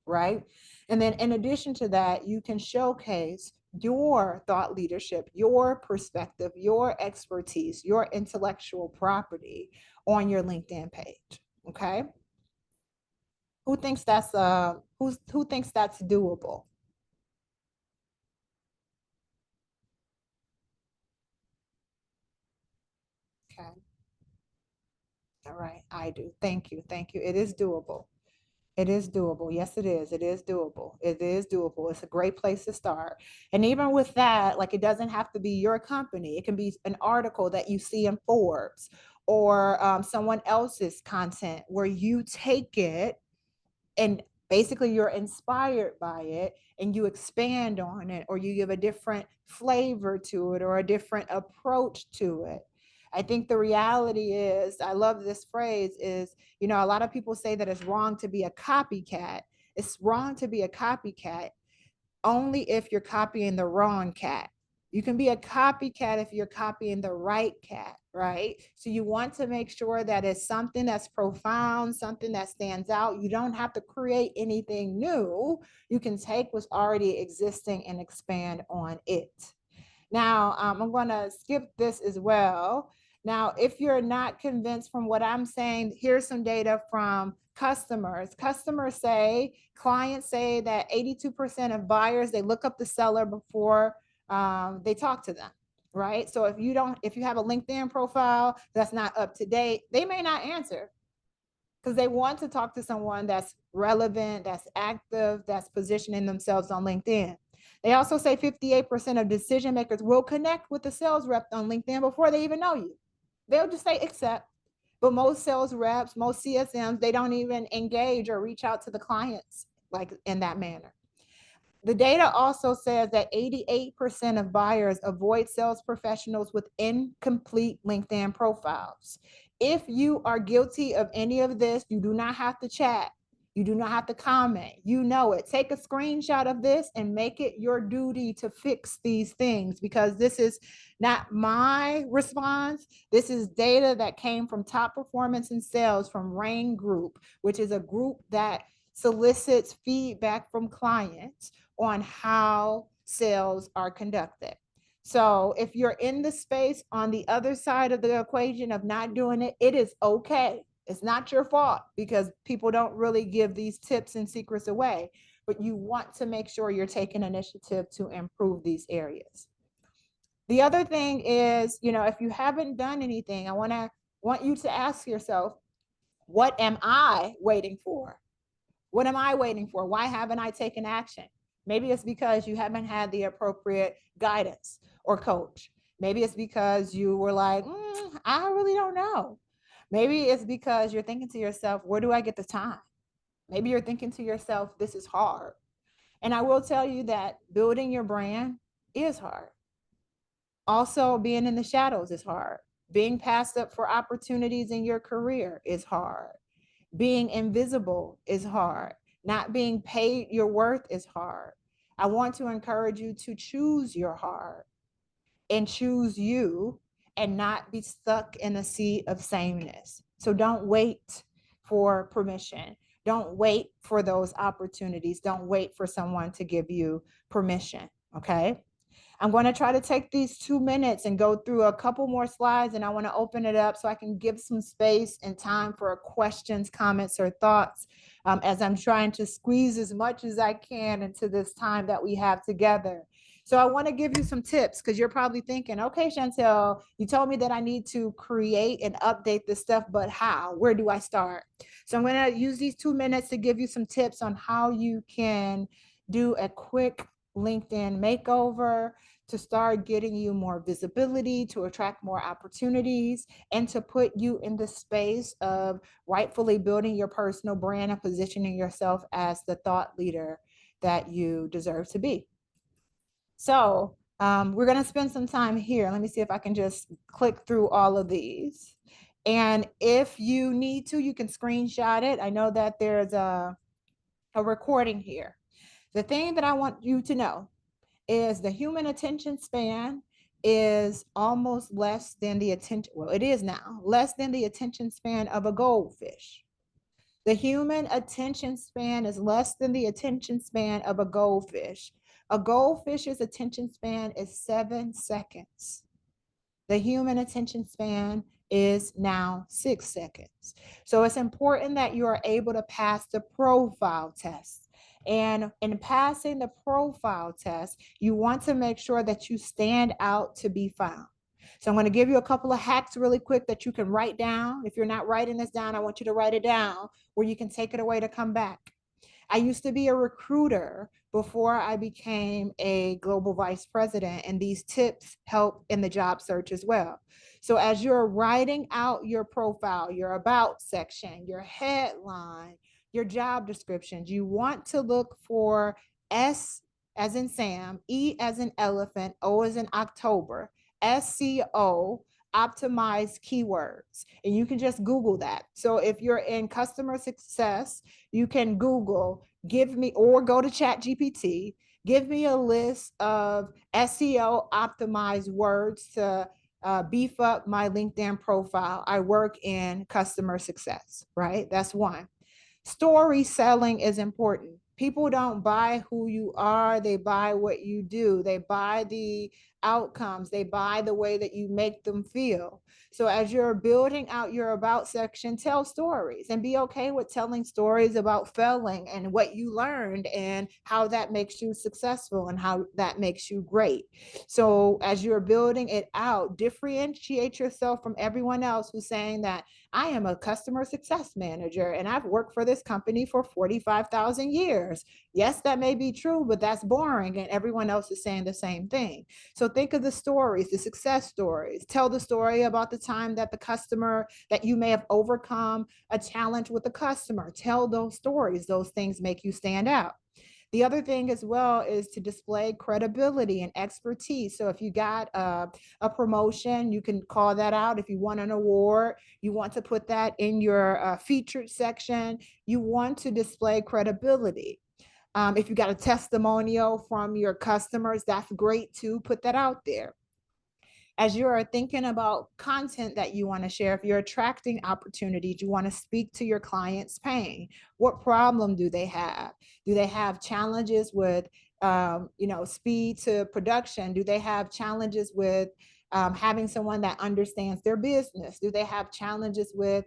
right? And then in addition to that, you can showcase your thought leadership, your perspective, your expertise, your intellectual property on your LinkedIn page. Okay. Who thinks that's doable? Okay. All right. I do. Thank you. Thank you. It is doable. It is doable. Yes, it is. It is doable. It is doable. It's a great place to start. And even with that, like it doesn't have to be your company. It can be an article that you see in Forbes or someone else's content where you take it and basically you're inspired by it and you expand on it or you give a different flavor to it or a different approach to it. I think the reality is, I love this phrase is, a lot of people say that it's wrong to be a copycat. It's wrong to be a copycat only if you're copying the wrong cat. You can be a copycat if you're copying the right cat, right? So you want to make sure that it's something that's profound, something that stands out. You don't have to create anything new. You can take what's already existing and expand on it. Now, I'm going to skip this as well. Now, if you're not convinced from what I'm saying, here's some data from customers. Clients say that 82% of buyers, they look up the seller before they talk to them, right? So if you have a LinkedIn profile that's not up to date, they may not answer because they want to talk to someone that's relevant, that's active, that's positioning themselves on LinkedIn. They also say 58% of decision makers will connect with the sales rep on LinkedIn before they even know you. They'll just say accept. But most sales reps, most CSMs, they don't even engage or reach out to the clients like in that manner. The data also says that 88% of buyers avoid sales professionals with incomplete LinkedIn profiles. If you are guilty of any of this, you do not have to chat. You do not have to comment. You know it. Take a screenshot of this and make it your duty to fix these things, because this is not my response. This is data that came from Top Performance in Sales from Rain Group, which is a group that solicits feedback from clients on how sales are conducted. So if you're in the space on the other side of the equation of not doing it, it is okay. It's not your fault, because people don't really give these tips and secrets away, but you want to make sure you're taking initiative to improve these areas. The other thing is, if you haven't done anything, I want you to ask yourself, what am I waiting for? What am I waiting for? Why haven't I taken action? Maybe it's because you haven't had the appropriate guidance or coach. Maybe it's because you were like, I really don't know. Maybe it's because you're thinking to yourself, where do I get the time? Maybe you're thinking to yourself, this is hard. And I will tell you that building your brand is hard. Also, being in the shadows is hard. Being passed up for opportunities in your career is hard. Being invisible is hard. Not being paid your worth is hard. I want to encourage you to choose your heart and choose you, and not be stuck in a sea of sameness. So don't wait for permission. Don't wait for those opportunities. Don't wait for someone to give you permission. Okay. I'm going to try to take these 2 minutes and go through a couple more slides, and I want to open it up so I can give some space and time for questions, comments, or thoughts, as I'm trying to squeeze as much as I can into this time that we have together. So I want to give you some tips, because you're probably thinking, okay, Chantel, you told me that I need to create and update this stuff, but how? Where do I start? So I'm going to use these 2 minutes to give you some tips on how you can do a quick LinkedIn makeover to start getting you more visibility, to attract more opportunities, and to put you in the space of rightfully building your personal brand and positioning yourself as the thought leader that you deserve to be. So we're going to spend some time here. Let me see if I can just click through all of these. And if you need to, you can screenshot it. I know that there's a recording here. The thing that I want you to know is the human attention span is almost less than the attention, well, it is now less than the attention span of a goldfish. The human attention span is less than the attention span of a goldfish. A goldfish's attention span is 7 seconds. The human attention span is now 6 seconds. So it's important that you are able to pass the profile test. And in passing the profile test, you want to make sure that you stand out to be found. So I'm going to give you a couple of hacks really quick that you can write down. If you're not writing this down, I want you to write it down where you can take it away to come back. I used to be a recruiter before I became a global vice president, and these tips help in the job search as well. So as you're writing out your profile, your about section, your headline, your job descriptions, you want to look for S as in Sam, E as in elephant, O as in October, SEO optimized keywords. And you can just Google that. So if you're in customer success, you can Google, give me, or go to ChatGPT, give me a list of SEO optimized words to beef up my LinkedIn profile. I work in customer success, right? That's one. Story selling is important. People don't buy who you are, they buy what you do. They buy the outcomes, they buy the way that you make them feel. So as you're building out your about section, tell stories and be okay with telling stories about failing and what you learned and how that makes you successful and how that makes you great. So as you're building it out, differentiate yourself from everyone else who's saying that I am a customer success manager and I've worked for this company for 45,000 years. Yes, that may be true, but that's boring and everyone else is saying the same thing. So think of the stories, the success stories. Tell the story about the time that that you may have overcome a challenge with a customer. Tell those stories. Those things make you stand out. The other thing as well is to display credibility and expertise. So if you got a promotion, you can call that out. If you won an award, you want to put that in your featured section. You want to display credibility. If you got a testimonial from your customers, that's great too. Put that out there. As you are thinking about content that you want to share, if you're attracting opportunities, you want to speak to your client's pain. What problem do they have? Do they have challenges with, speed to production? Do they have challenges with having someone that understands their business? Do they have challenges with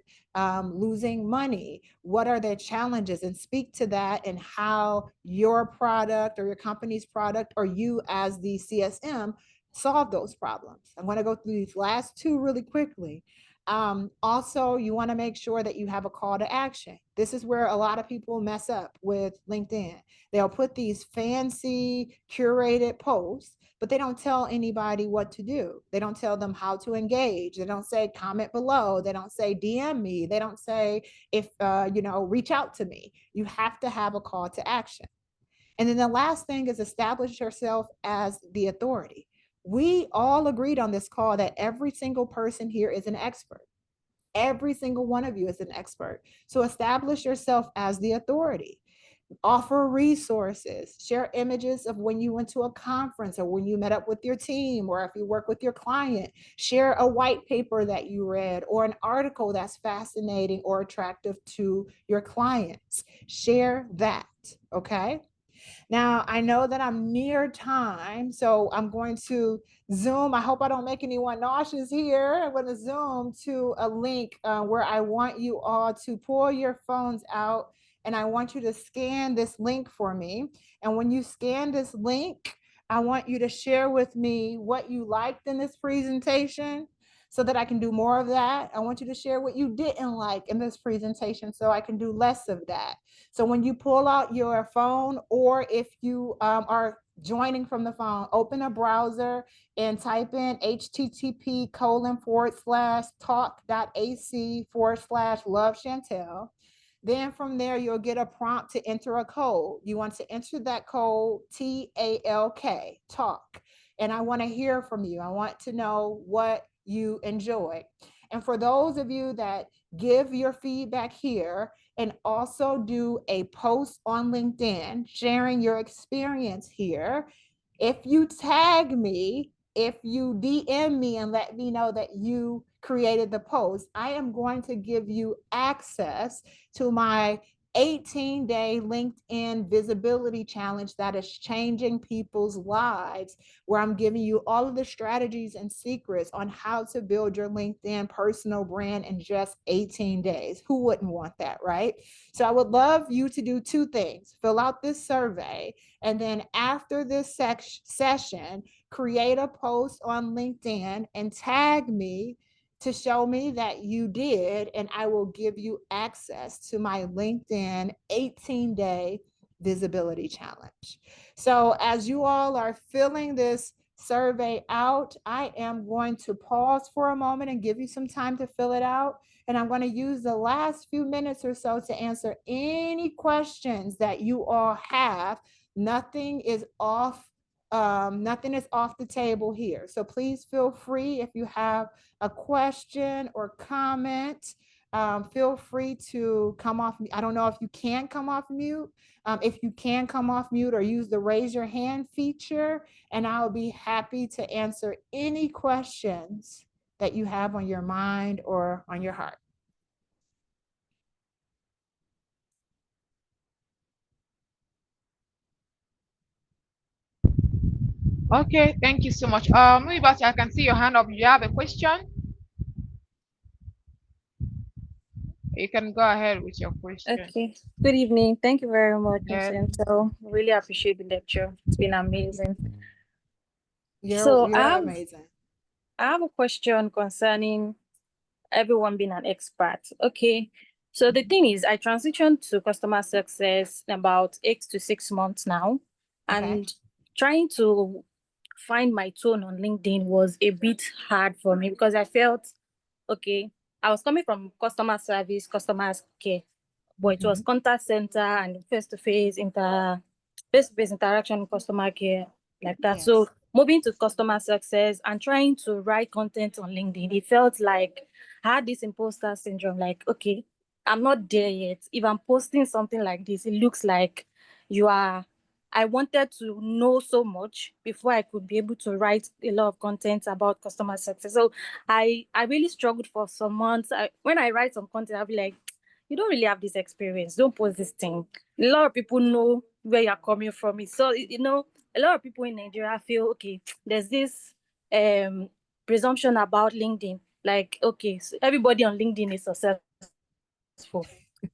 losing money? What are their challenges? And speak to that and how your product or your company's product or you as the CSM solve those problems. I'm going to go through these last two really quickly. Also, you want to make sure that you have a call to action. This is where a lot of people mess up with LinkedIn. They'll put these fancy curated posts, but they don't tell anybody what to do. They don't tell them how to engage. They don't say comment below. They don't say DM me. They don't say if reach out to me. You have to have a call to action. And then the last thing is establish yourself as the authority. We all agreed on this call that every single person here is an expert. Every single one of you is an expert. So establish yourself as the authority. Offer resources, share images of when you went to a conference or when you met up with your team, or if you work with your client, share a white paper that you read or an article that's fascinating or attractive to your clients. Share that, okay? Now, I know that I'm near time, so I'm going to Zoom. I hope I don't make anyone nauseous here. I'm going to Zoom to a link where I want you all to pull your phones out and I want you to scan this link for me. And when you scan this link, I want you to share with me what you liked in this presentation so that I can do more of that. I want you to share what you didn't like in this presentation so I can do less of that. So when you pull out your phone, or if you are joining from the phone, open a browser and type in http://talk.ac/love Chantel. Then from there, you'll get a prompt to enter a code. You want to enter that code TALK, talk. And I want to hear from you. I want to know what you enjoyed. And for those of you that give your feedback here and also do a post on LinkedIn sharing your experience here, if you tag me, if you DM me and let me know that you created the post, I am going to give you access to my 18-day LinkedIn visibility challenge that is changing people's lives, where I'm giving you all of the strategies and secrets on how to build your LinkedIn personal brand in just 18 days. Who wouldn't want that, right? So I would love you to do two things. Fill out this survey, and then after this session, create a post on LinkedIn and tag me to show me that you did, and I will give you access to my LinkedIn 18-day visibility challenge. So as you all are filling this survey out, I am going to pause for a moment and give you some time to fill it out. And I'm going to use the last few minutes or so to answer any questions that you all have. Nothing is off the table here. So please feel free if you have a question or comment. Feel free to come off. I don't know if you can come off mute. If you can come off mute or use the raise your hand feature, and I'll be happy to answer any questions that you have on your mind or on your heart. Okay, thank you so much. Maybe I can see your hand up. You have a question? You can go ahead with your question. Okay. Good evening. Thank you very much, Ms. Yeah. Intel. Really appreciate the lecture. It's been amazing. You're So amazing. I have a question concerning everyone being an expert. Okay. So the thing is, I transitioned to customer success in about 8 to 6 months now, Okay. and trying to find my tone on LinkedIn was a bit hard for me because I felt, okay, I was coming from customer service, customer care, but it was Mhm. contact center and face-to-face interaction with customer care, like that. So Yes. moving to customer success and trying to write content on LinkedIn, it felt like I had this imposter syndrome, like, okay, I'm not there yet. If I'm posting something like this, it looks like you are. I wanted to know so much before I could be able to write a lot of content about customer success. So I really struggled for some months. When I write some content, I'll be like, you don't really have this experience. Don't post this thing. A lot of people know where you're coming from. So, a lot of people in Nigeria feel, okay, there's this um presumption about LinkedIn. Like, okay, so everybody on LinkedIn is successful.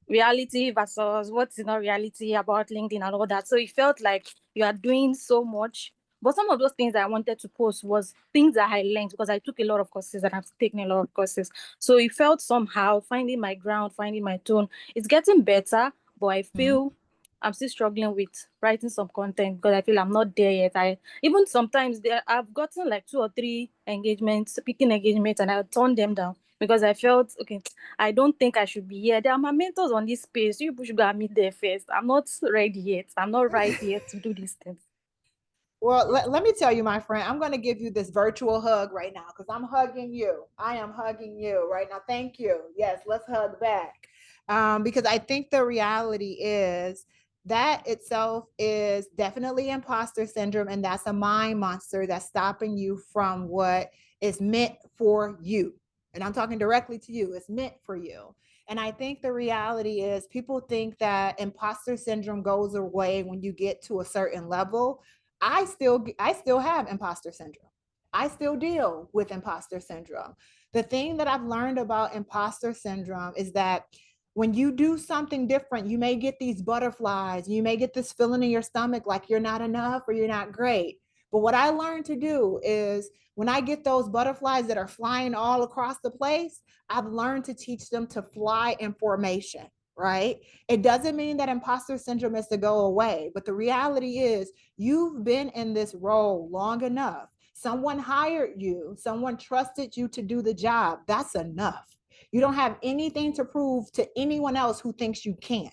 Reality versus what's not reality about LinkedIn and all that. So it felt like you are doing so much. But some of those things I wanted to post was things that I learned because I took a lot of courses and I've taken a lot of courses. So it felt somehow finding my ground, finding my tone. It's getting better, but I Mhm. feel I'm still struggling with writing some content because I feel I'm not there yet. I even sometimes I've gotten like 2 or 3 engagements, speaking engagements, and I turned them down because I felt, okay, I don't think I should be here. There are my mentors on this space. You people should go and meet there first. I'm not ready yet. I'm not right yet to do these things. Well, let me tell you, my friend, I'm going to give you this virtual hug right now because I'm hugging you. I am hugging you right now. Thank you. Yes, let's hug back. Because I think the reality is that itself is definitely imposter syndrome, and that's a mind monster that's stopping you from what is meant for you. And I'm talking directly to you, it's meant for you. And I think the reality is people think that imposter syndrome goes away when you get to a certain level. I still have imposter syndrome. I still deal with imposter syndrome. The thing that I've learned about imposter syndrome is that when you do something different, you may get these butterflies, you may get this feeling in your stomach like you're not enough or you're not great. But what I learned to do is when I get those butterflies that are flying all across the place, I've learned to teach them to fly in formation, right? It doesn't mean that imposter syndrome is to go away, but the reality is you've been in this role long enough. Someone hired you, someone trusted you to do the job. That's enough. You don't have anything to prove to anyone else who thinks you can't,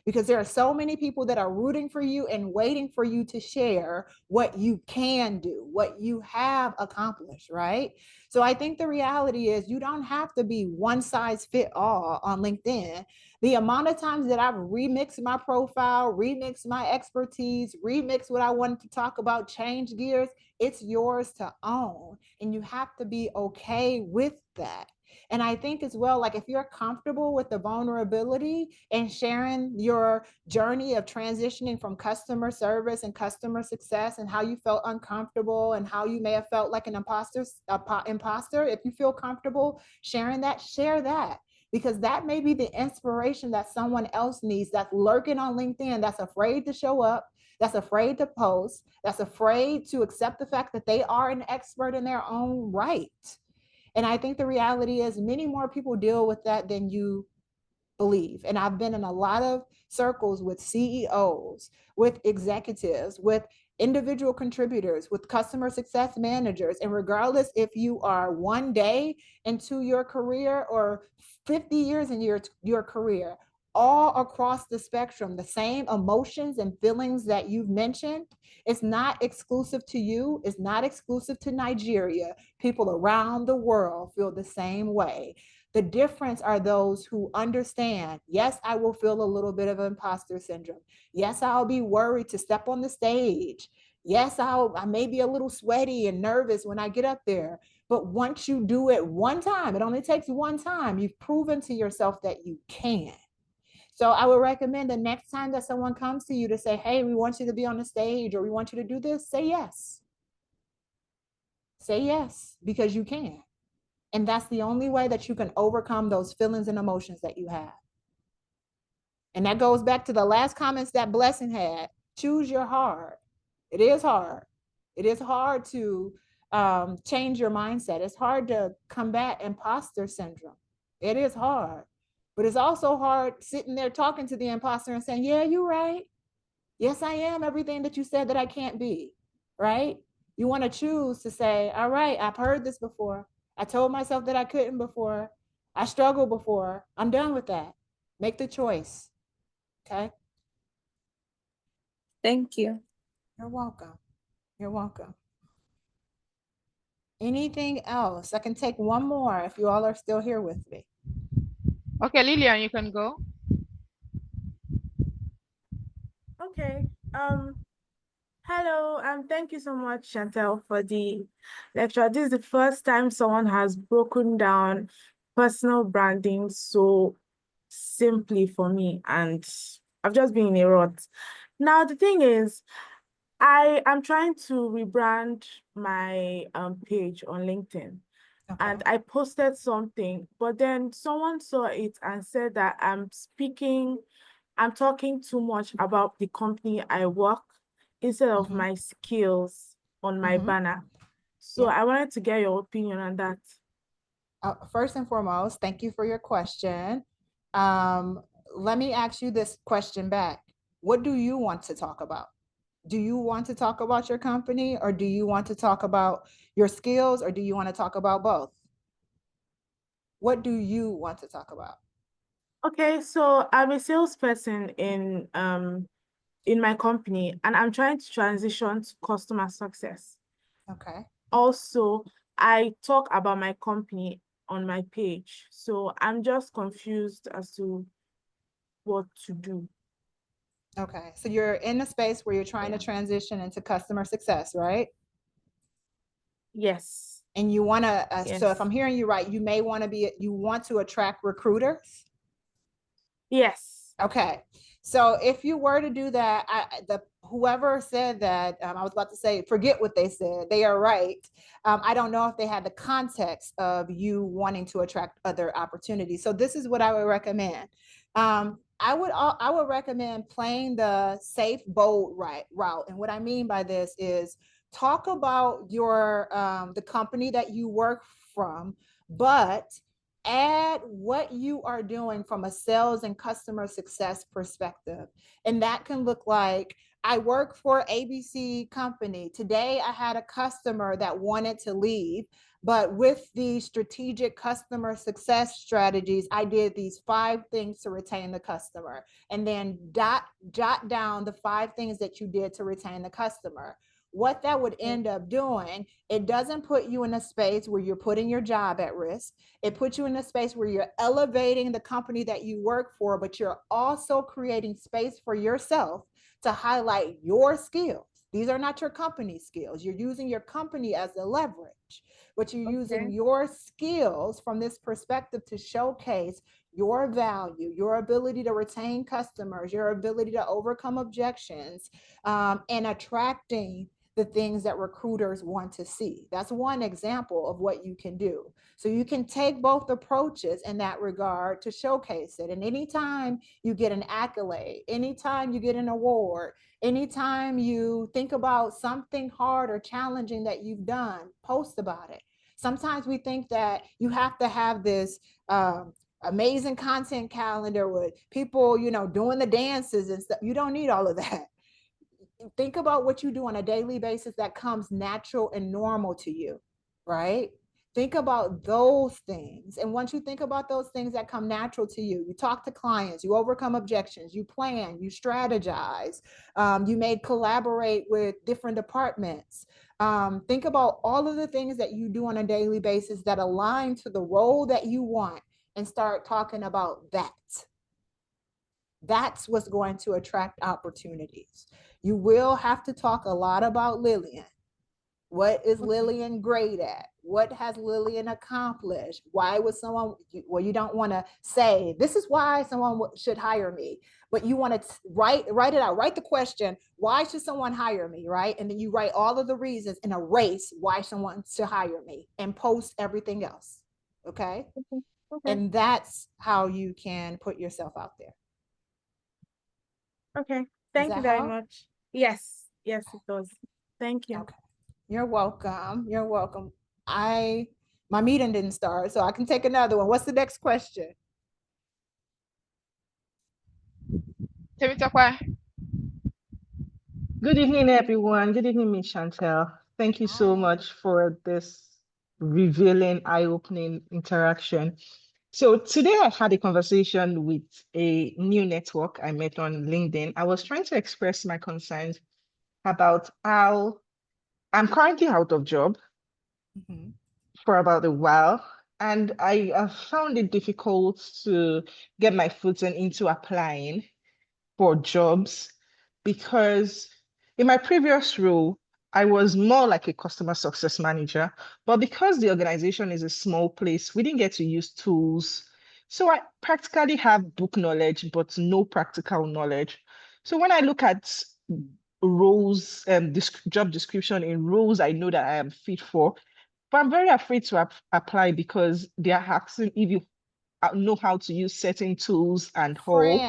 because there are so many people that are rooting for you and waiting for you to share what you can do, what you have accomplished, right? So I think the reality is you don't have to be one size fit all on LinkedIn. The amount of times that I've remixed my profile, remixed my expertise, remixed what I wanted to talk about, change gears, it's yours to own. And you have to be okay with that. And I think as well, like if you're comfortable with the vulnerability and sharing your journey of transitioning from customer service and customer success and how you felt uncomfortable and how you may have felt like an imposter, if you feel comfortable sharing that, share that, because that may be the inspiration that someone else needs that's lurking on LinkedIn, that's afraid to show up, that's afraid to post, that's afraid to accept the fact that they are an expert in their own right. And I think the reality is many more people deal with that than you believe. And I've been in a lot of circles with CEOs, with executives, with individual contributors, with customer success managers. And regardless if you are one day into your career or 50 years in your career, all across the spectrum, the same emotions and feelings that you've mentioned, it's not exclusive to you, it's not exclusive to Nigeria. People around the world feel the same way. The difference are those who understand, yes, I will feel a little bit of imposter syndrome. Yes, I'll be worried to step on the stage. Yes, I may be a little sweaty and nervous when I get up there. But once you do it one time, it only takes one time, you've proven to yourself that you can. So I would recommend the next time that someone comes to you to say, hey, we want you to be on the stage or we want you to do this, say yes. Say yes, because you can. And that's the only way that you can overcome those feelings and emotions that you have. And that goes back to the last comments that Blessing had. Choose your heart. It is hard. It is hard to change your mindset. It's hard to combat imposter syndrome. It is hard. But it's also hard sitting there talking to the imposter and saying, yeah, you're right. Yes, I am everything that you said that I can't be. Right? You want to choose to say, all right, I've heard this before. I told myself that I couldn't before. I struggled before. I'm done with that. Make the choice. Okay. Thank you. You're welcome. You're welcome. Anything else? I can take one more if you all are still here with me. Okay, Lillian, you can go. Okay. Hello, thank you so much, Chantel, for the lecture. This is the first time someone has broken down personal branding so simply for me, and I've just been in a rut. Now, the thing is, I am trying to rebrand my page on LinkedIn, Okay. and I posted something, but then someone saw it and said that I'm talking too much about the company I work instead of Mhm. my skills on my Mhm. banner. So Yeah. I wanted to get your opinion on that. First and foremost, thank you for your question. Um, Let me ask you this question back. What do you want to talk about? Do you want to talk about your company, or do you want to talk about your skills, or do you want to talk about both? What do you want to talk about? Okay, so I'm a salesperson in my company, and I'm trying to transition to customer success. Okay. Also, I talk about my company on my page, so I'm just confused as to what to do. Okay. So you're in a space where you're trying to Yeah. transition into customer success, right? Yes. And you want to, so if Yes. I'm hearing you right, you want to attract recruiters. Yes. Okay. So if you were to do that, whoever said that, I was about to say, forget what they said. They are right. I don't know if they had the context of you wanting to attract other opportunities. So this is what I would recommend. I would recommend playing the safe, bold route. And what I mean by this is talk about the company that you work from, but add what you are doing from a sales and customer success perspective. And that can look like, I work for ABC company. Today I had a customer that wanted to leave, but with the strategic customer success strategies, I did these 5 things to retain the customer. And then jot down the 5 things that you did to retain the customer. What that would end up doing, it doesn't put you in a space where you're putting your job at risk. It puts you in a space where you're elevating the company that you work for, but you're also creating space for yourself to highlight your skills. These are not your company skills. You're using your company as a leverage, but you're using Okay. your skills from this perspective to showcase your value, your ability to retain customers, your ability to overcome objections, and attracting the things that recruiters want to see. That's one example of what you can do. So you can take both approaches in that regard to showcase it. And anytime you get an accolade, anytime you get an award, anytime you think about something hard or challenging that you've done, post about it. Sometimes we think that you have to have this amazing content calendar with people, doing the dances and stuff. You don't need all of that. Think about what you do on a daily basis that comes natural and normal to you, right? Think about those things. And once you think about those things that come natural to you, you talk to clients, you overcome objections, you plan, you strategize, you may collaborate with different departments. Think about all of the things that you do on a daily basis that align to the role that you want, and start talking about that. That's what's going to attract opportunities. You will have to talk a lot about Lillian. What is Okay. Lillian great at? What has Lillian accomplished? Why would someone, well, you don't want to say, this is why someone should hire me, but you want to write it out, write the question, why should someone hire me, right? And then you write all of the reasons and erase why someone should hire me and post everything else, okay? Okay. Okay. And that's how you can put yourself out there. Okay. Does Thank you that very help? much. Yes. Yes, it does. Thank you. Okay. You're welcome. You're welcome. My meeting didn't start, so I can take another one. What's the next question? Temi Tokwe. Good evening, everyone. Good evening, Miss Chantel. Thank you so much for this revealing, eye-opening interaction. So today I had a conversation with a new network I met on LinkedIn. I was trying to express my concerns about how I'm currently out of job Mhm. for about a while, and I have found it difficult to get my foot into applying for jobs because in my previous role, I was more like a customer success manager. But because the organization is a small place, we didn't get to use tools. So I practically have book knowledge, but no practical knowledge. So when I look at roles, job description in roles I know that I am fit for, but I'm very afraid to apply because they are asking if you know how to use certain tools and all.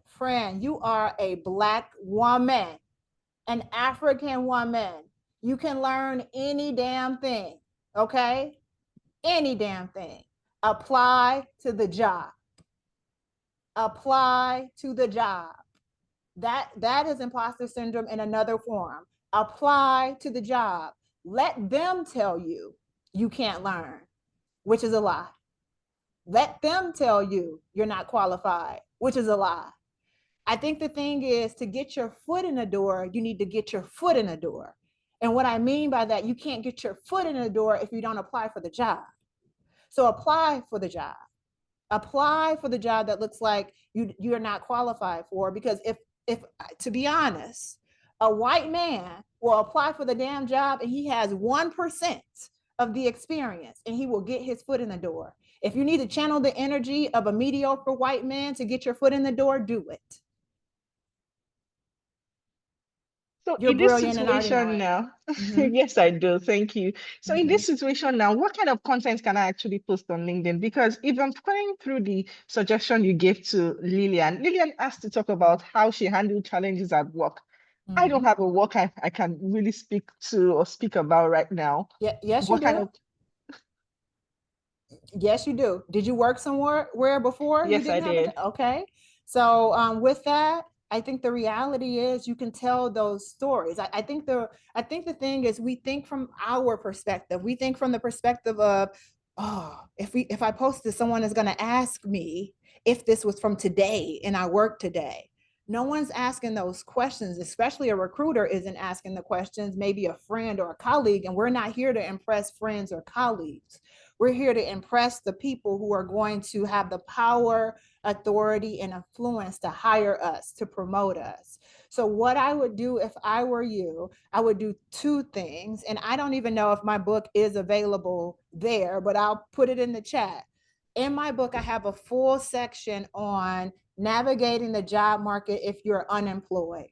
Friend, you are a Black woman, an African woman. You can learn any damn thing, okay? Any damn thing. Apply to the job. Apply to the job. That is imposter syndrome in another form. Apply to the job. Let them tell you you can't learn, which is a lie. Let them tell you you're not qualified, which is a lie. I think the thing is to get your foot in the door, you need to get your foot in the door. And what I mean by that, you can't get your foot in the door if you don't apply for the job. So apply for the job. Apply for the job that looks like you're not qualified for. Because if to be honest, a white man will apply for the damn job and he has 1% of the experience and he will get his foot in the door. If you need to channel the energy of a mediocre white man to get your foot in the door, do it. So You're in this brilliant and already know situation it. now, Mm-hmm. yes, I do. Thank you. So in Mm-hmm. this situation now, what kind of content can I actually post on LinkedIn? Because if I'm going through the suggestion you gave to Lillian asked to talk about how she handled challenges at work. I Mm-hmm. don't have a work I can really speak to or speak about right now. Yeah, yes, you What kind do. of, Yes, you do. Did you work somewhere where before you yes, I didn't have a job? did. Okay. So with that, I think the reality is you can tell those stories. I think the thing is we think from our perspective. We think from the perspective of, oh, if I post this, someone is going to ask me if this was from today and I work today. No one's asking those questions, especially a recruiter isn't asking the questions, maybe a friend or a colleague, and we're not here to impress friends or colleagues. We're here to impress the people who are going to have the power, authority, and influence to hire us, to promote us. So, what I would do if I were you, I would do two things. And I don't even know if my book is available there, but I'll put it in the chat. In my book, I have a full section on navigating the job market if you're unemployed.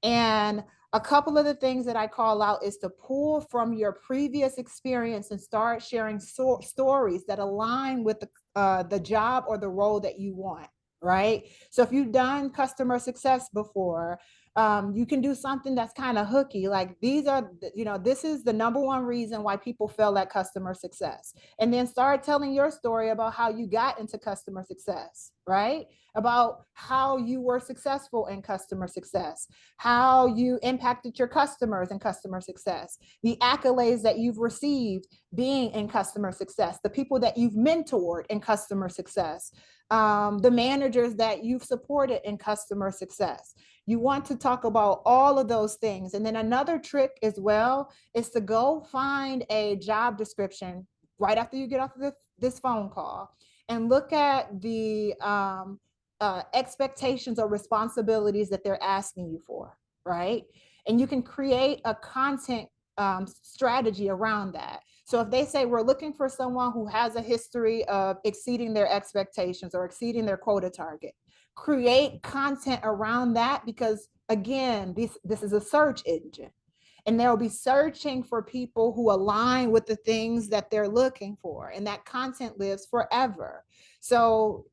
And a couple of the things that I call out is to pull from your previous experience and start sharing stories that align with the job or the role that you want, right? So if you've done customer success before, you can do something that's kind of hooky. Like this is the number one reason why people fail at customer success. And then start telling your story about how you got into customer success, right? About how you were successful in customer success, how you impacted your customers in customer success, the accolades that you've received being in customer success, the people that you've mentored in customer success, the managers that you've supported in customer success. You want to talk about all of those things. And then another trick as well is to go find a job description right after you get off of this phone call and look at the expectations or responsibilities that they're asking you for, right? And you can create a content strategy around that. So if they say we're looking for someone who has a history of exceeding their expectations or exceeding their quota target, create content around that, because again, this is a search engine and they'll be searching for people who align with the things that they're looking for, and that content lives forever. So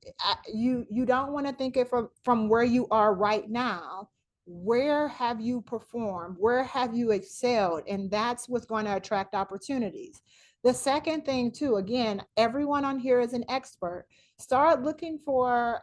you don't want to think it from where you are right now. Where have you performed? Where have you excelled? And that's what's going to attract opportunities. The second thing too, again, everyone on here is an expert. Start looking for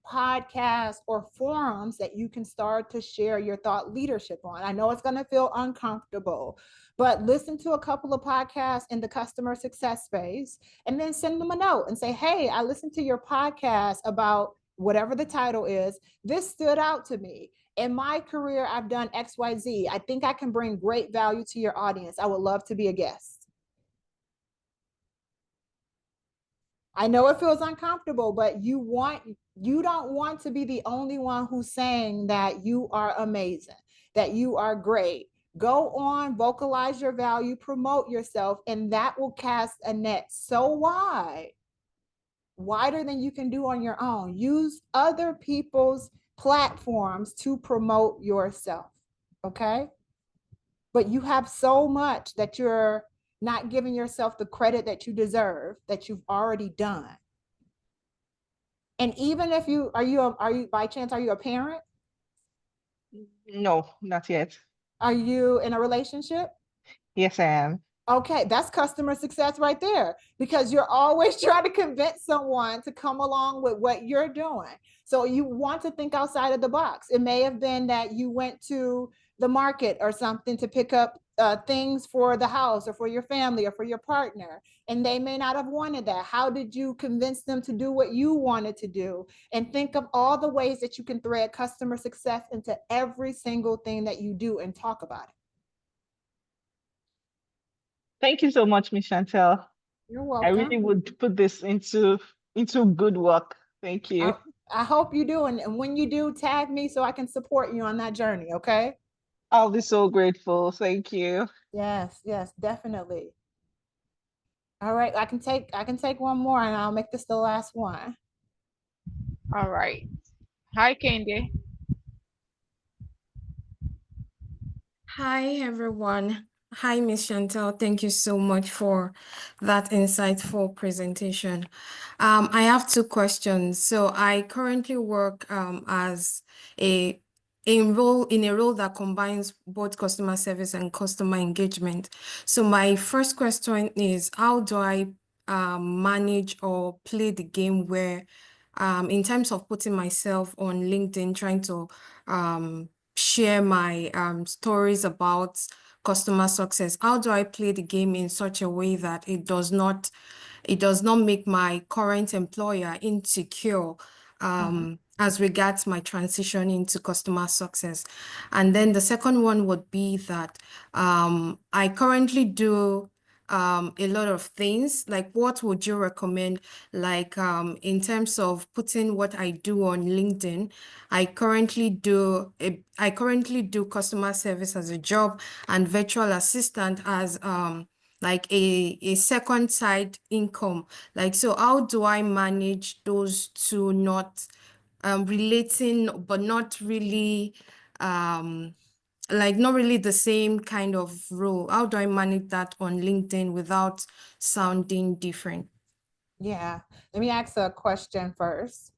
podcasts or forums that you can start to share your thought leadership on. I know it's going to feel uncomfortable, but listen to a couple of podcasts in the customer success space and then send them a note and say, hey, I listened to your podcast about whatever the title is. This stood out to me. In my career, I've done XYZ. I think I can bring great value to your audience. I would love to be a guest. I know it feels uncomfortable, but you don't want to be the only one who's saying that you are amazing, that you are great. Go on, vocalize your value, promote yourself, and that will cast a net so wide, wider than you can do on your own. Use other people's platforms to promote yourself, okay? But you have so much that you're not giving yourself the credit that you deserve, that you've already done. And even if you are you by chance, are you a parent? No, not yet. Are you in a relationship? Yes, I am. Okay, that's customer success right there, because you're always trying to convince someone to come along with what you're doing. So you want to think outside of the box. It may have been that you went to the market or something to pick up things for the house or for your family or for your partner, and they may not have wanted that. How did you convince them to do what you wanted to do? And think of all the ways that you can thread customer success into every single thing that you do and talk about it. Thank you so much, Miss Chantel. You're I really welcome. would put this into good work. Thank you. I hope you do. And when you do, tag me so I can support you on that journey. Okay. I'll be so grateful. Thank you. Yes, yes, definitely. All right. I can take one more and I'll make this the last one. All right. Hi, Kendi. Hi, everyone. Hi, Miss Chantel. Thank you so much for that insightful presentation. I have two questions. So I currently work as a in a role that combines both customer service and customer engagement. So my first question is, how do I manage or play the game where, in terms of putting myself on LinkedIn, trying to share my stories about customer success? How do I play the game in such a way that it does not make my current employer insecure as regards my transition into customer success? And then the second one would be that I currently do a lot of things. Like, what would you recommend? Like, in terms of putting what I do on LinkedIn, I currently do customer service as a job and virtual assistant as like a second side income. Like, so how do I manage those two, not relating, but not really like not really the same kind of role? How do I manage that on LinkedIn without sounding different? Yeah. Let me ask a question first.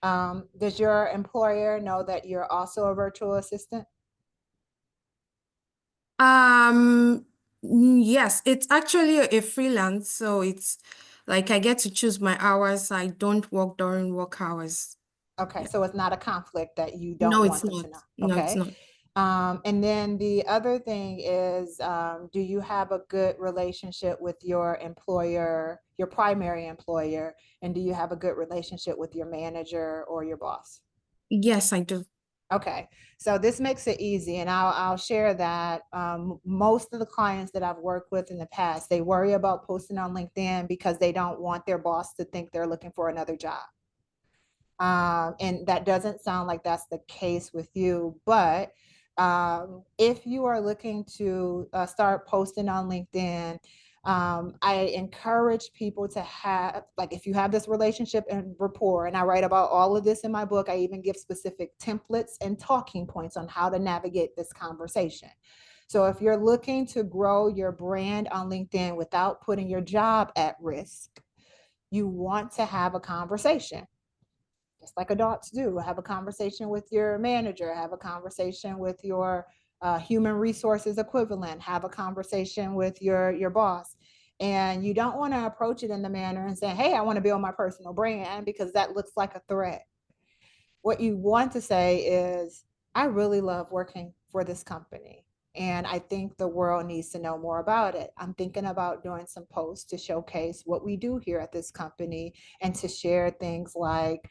Does your employer know that you're also a virtual assistant? Yes, it's actually a freelance, so it's like I get to choose my hours. I don't work during work hours. Okay, Yeah. so it's not a conflict that you No, don't it's want them not. to know. No, it's Okay. not. And then the other thing is, do you have a good relationship with your employer, your primary employer? And do you have a good relationship with your manager or your boss? Yes, I do. Okay, so this makes it easy, and I'll share that most of the clients that I've worked with in the past, they worry about posting on LinkedIn because they don't want their boss to think they're looking for another job. And that doesn't sound like that's the case with you, but if you are looking to start posting on LinkedIn, I encourage people to have, like, if you have this relationship and rapport, and I write about all of this in my book, I even give specific templates and talking points on how to navigate this conversation. So if you're looking to grow your brand on LinkedIn without putting your job at risk, you want to have a conversation, just like adults do. Have a conversation with your manager, have a conversation with your human resources equivalent, have a conversation with your boss. And you don't want to approach it in the manner and say, hey, I want to build my personal brand, because that looks like a threat. What you want to say is, I really love working for this company. And I think the world needs to know more about it. I'm thinking about doing some posts to showcase what we do here at this company and to share things like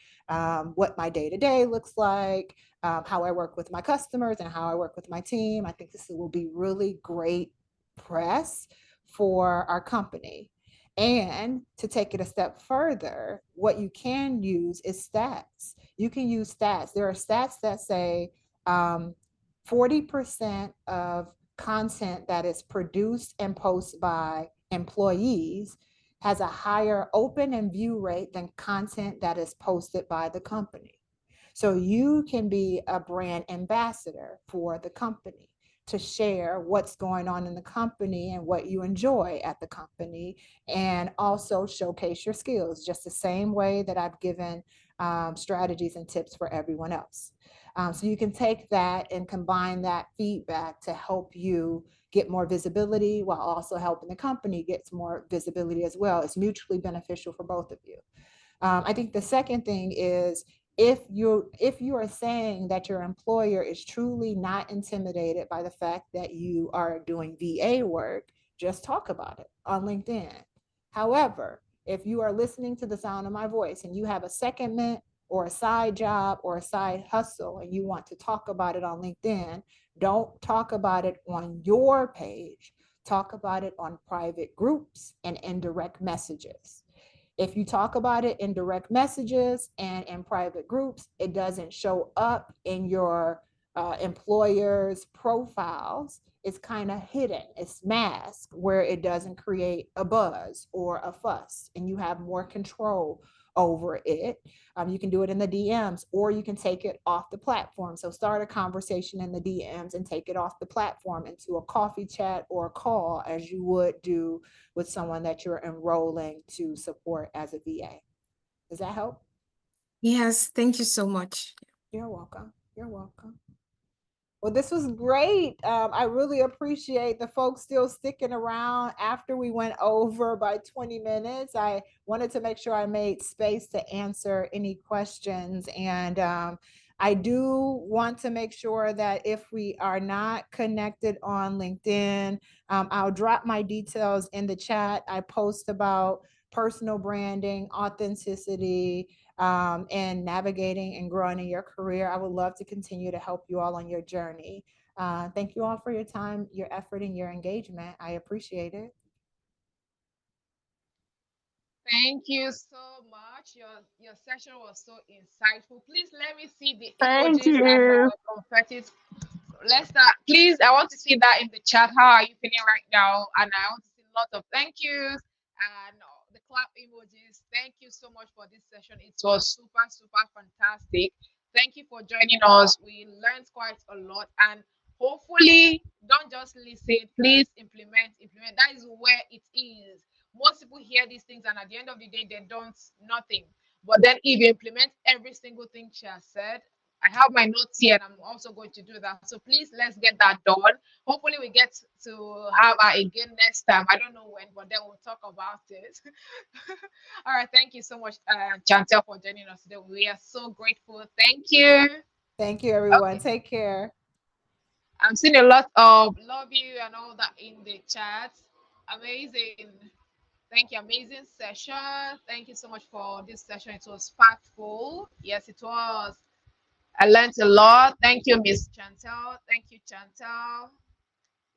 what my day to day looks like, how I work with my customers, and how I work with my team. I think this will be really great press for our company. And to take it a step further, what you can use is stats. You can use stats. There are stats that say 40% of content that is produced and posted by employees has a higher open and view rate than content that is posted by the company. So you can be a brand ambassador for the company to share what's going on in the company and what you enjoy at the company, and also showcase your skills just the same way that I've given strategies and tips for everyone else. So you can take that and combine that feedback to help you get more visibility while also helping the company get more visibility as well. It's mutually beneficial for both of you. I think the second thing is, if you are saying that your employer is truly not intimidated by the fact that you are doing VA work, just talk about it on LinkedIn. However, if you are listening to the sound of my voice and you have a secondment or a side job or a side hustle and you want to talk about it on LinkedIn, don't talk about it on your page. Talk about it on private groups and indirect messages. If you talk about it in direct messages and in private groups, it doesn't show up in your employer's profiles. It's kind of hidden, it's masked where it doesn't create a buzz or a fuss, and you have more control over it. You can do it in the DMs, or you can take it off the platform. So start a conversation in the DMs and take it off the platform into a coffee chat or a call, as you would do with someone that you're enrolling to support as a VA. Does that help? Yes, thank you so much. You're welcome. You're welcome. Well, this was great. I really appreciate the folks still sticking around after we went over by 20 minutes. I wanted to make sure I made space to answer any questions. And I do want to make sure that if we are not connected on LinkedIn, I'll drop my details in the chat. I post about personal branding, authenticity, and navigating and growing in your career. I would love to continue to help you all on your journey. Thank you all for your time, your effort, and your engagement. I appreciate it. Thank you so much. Your session was so insightful. Please let me see the Thank emojis and you. the confetti. Let's start. Please, I want to see that in the chat. How are you feeling right now? And I want to see lots of thank yous and the clap emojis. Thank you so much for this session. It was super, super fantastic. Thank you for joining us. We learned quite a lot, and hopefully, don't just listen. Please implement, implement. That is where it is. Most people hear these things, and at the end of the day, they don't nothing. But then, if you implement every single thing she has said, I have my notes here and I'm also going to do that. So please let's get that done. Hopefully we get to have her again next time. I don't know when, but then we'll talk about it. All right. Thank you so much, Chantel, for joining us today. We are so grateful. Thank you. Thank you, everyone. Okay. Take care. I'm seeing a lot of love you and all that in the chat. Amazing. Thank you. Amazing session. Thank you so much for this session. It was factful. Yes, it was. I learned a lot. Thank you, Miss Chantel. Thank you, Chantel.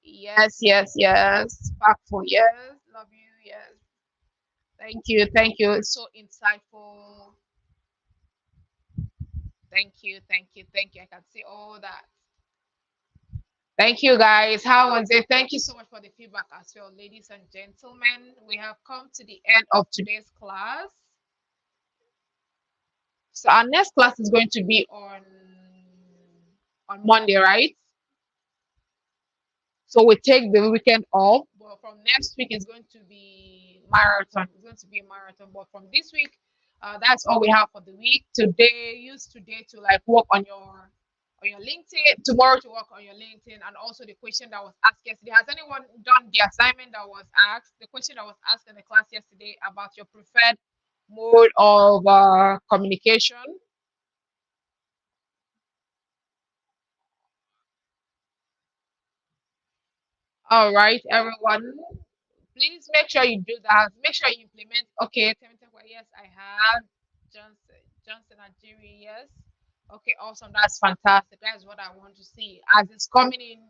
Yes, yes, yes. Factful. Yes. Love you. Yes. Thank you. Thank you. It's so insightful. Thank you. Thank you. Thank you. I can see all that. Thank you, guys. How was it? Thank you so much for the feedback as well, ladies and gentlemen. We have come to the end of today's class. So our next class is going to be on Monday, right? So we take the weekend off, but from next week it's going to be marathon. It's going to be a marathon. But from this week, that's all we have for the week. Today, use today to like work on your LinkedIn. Tomorrow to work on your LinkedIn, and also the question that was asked yesterday. Has anyone done the assignment that was asked? The question that was asked in the class yesterday about your preferred mode of communication. All right, everyone. Please make sure you do that. Make sure you implement. Okay, Temitope, yes, I have. Johnson and Jerry, yes. Okay, awesome. That's fantastic. That's what I want to see. As it's coming in,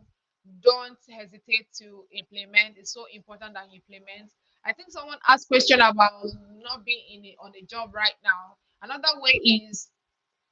don't hesitate to implement. It's so important that you implement. I think someone asked question about not being on a job right now. Another way is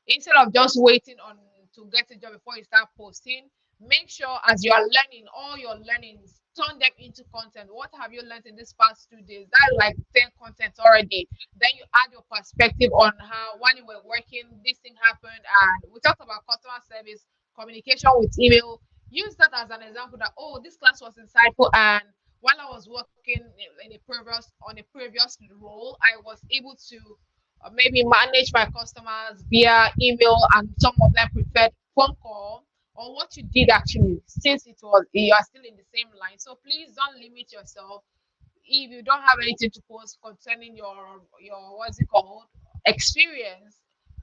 instead of just waiting on to get a job before you start posting, make sure as you are learning all your learnings, turn them into content. What have you learned in this past 2 days? That's like 10 content already. Then you add your perspective on how while you were working this thing happened, and we talked about customer service, communication with email. Use that as an example that, oh, this class was insightful, and while I was working in a previous role, I was able to maybe manage my customers via email, and some of them preferred phone call, or what you did actually, since it was you are still in the same line. So please don't limit yourself. If you don't have anything to post concerning your what's it called experience,